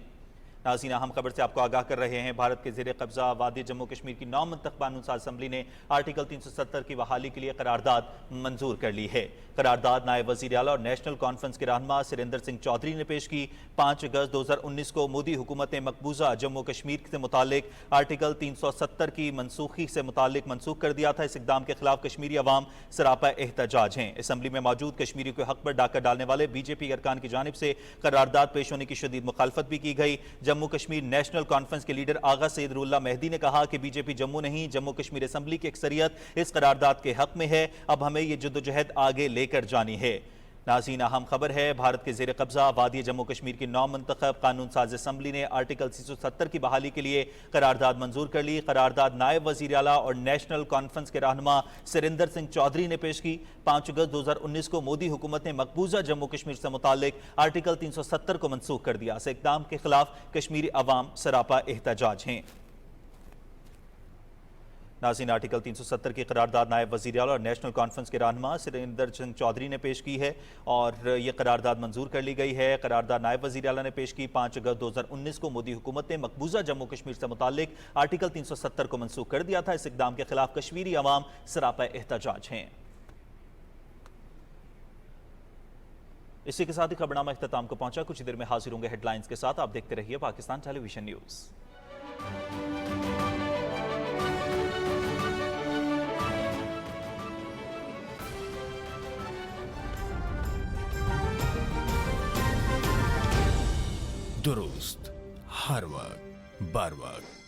नाज़रीन, अहम खबर से आपको आगाह कर रहे हैं। भारत के ज़ेर कब्जा वादी जम्मू कश्मीर की 9 मुंतखब कानून साज असम्बली ने आर्टिकल 370 की बहाली के लिए करारदाद मंजूर कर ली है। करारदाद नायब वज़ीर आला और नेशनल कॉन्फ्रेंस के रहनुमा सिरिंदर सिंह चौधरी ने पेश की। 5 अगस्त 2019 को मोदी हुकूमत ने मकबूजा जम्मू कश्मीर से मुतालिक आर्टिकल 370 की मनसूखी से मुतालिक मनसूख कर दिया था। इस इकदाम के खिलाफ कश्मीरी अवाम सरापा एहतजाज हैं। असम्बली में मौजूद कश्मीरी के हक पर डाका डालने वाले बीजेपी अरकान की जानिब से करारदाद पेश होने की शदीद मुखालफत भी की गई। जम्मू कश्मीर नेशनल कॉन्फ्रेंस के लीडर आगा सैयदुल्लाह मेहदी ने कहा कि बीजेपी जम्मू नहीं, जम्मू कश्मीर असम्बली की अक्सरियत इस करारदाद के हक में है। अब हमें ये जद्दोजहद आगे लेकर जानी है। नाज़रीन, अहम खबर है। भारत के ज़ेर कब्जा वादी जम्मू कश्मीर की 9 मुंतखब कानून साज असम्बली ने आर्टिकल 370 की बहाली के लिए करारदाद मंजूर कर ली। करारदाद नायब वज़ीर आला और नेशनल कॉन्फ्रेंस के रहनुमा सिरिंदर सिंह चौधरी ने पेश की। 5 अगस्त 2019 को मोदी हुकूमत ने मकबूजा जम्मू कश्मीर से मुतालिक आर्टिकल 370 को मनसूख कर दिया। इस इक़दाम के खिलाफ कश्मीरी अवाम सरापा एहतजाज हैं। नाज़रीन, आर्टिकल 370 की करारदाद नायब वज़ीर आला और नेशनल कॉन्फ्रेंस के रहनुमा सिरिंदर सिंह चौधरी ने पेश की है और ये करारदाद मंजूर कर ली गई है। करारदाद नायब वज़ीर आला ने पेश की। 5 अगस्त 2019 को मोदी हुकूमत ने मकबूजा जम्मू कश्मीर से मुतालिक आर्टिकल 370 को मनसूख कर दिया था। इस इक़दाम के खिलाफ कश्मीरी अवाम सरापा एहतजाज हैं। इसी के साथ ही खबरनामा इख्तिताम को पहुंचा। कुछ देर में हाजिर होंगे हेडलाइंस के साथ। आप देखते रहिए पाकिस्तान टेलीविजन न्यूज़। दुरुस्त हर वक्त बर वक्त।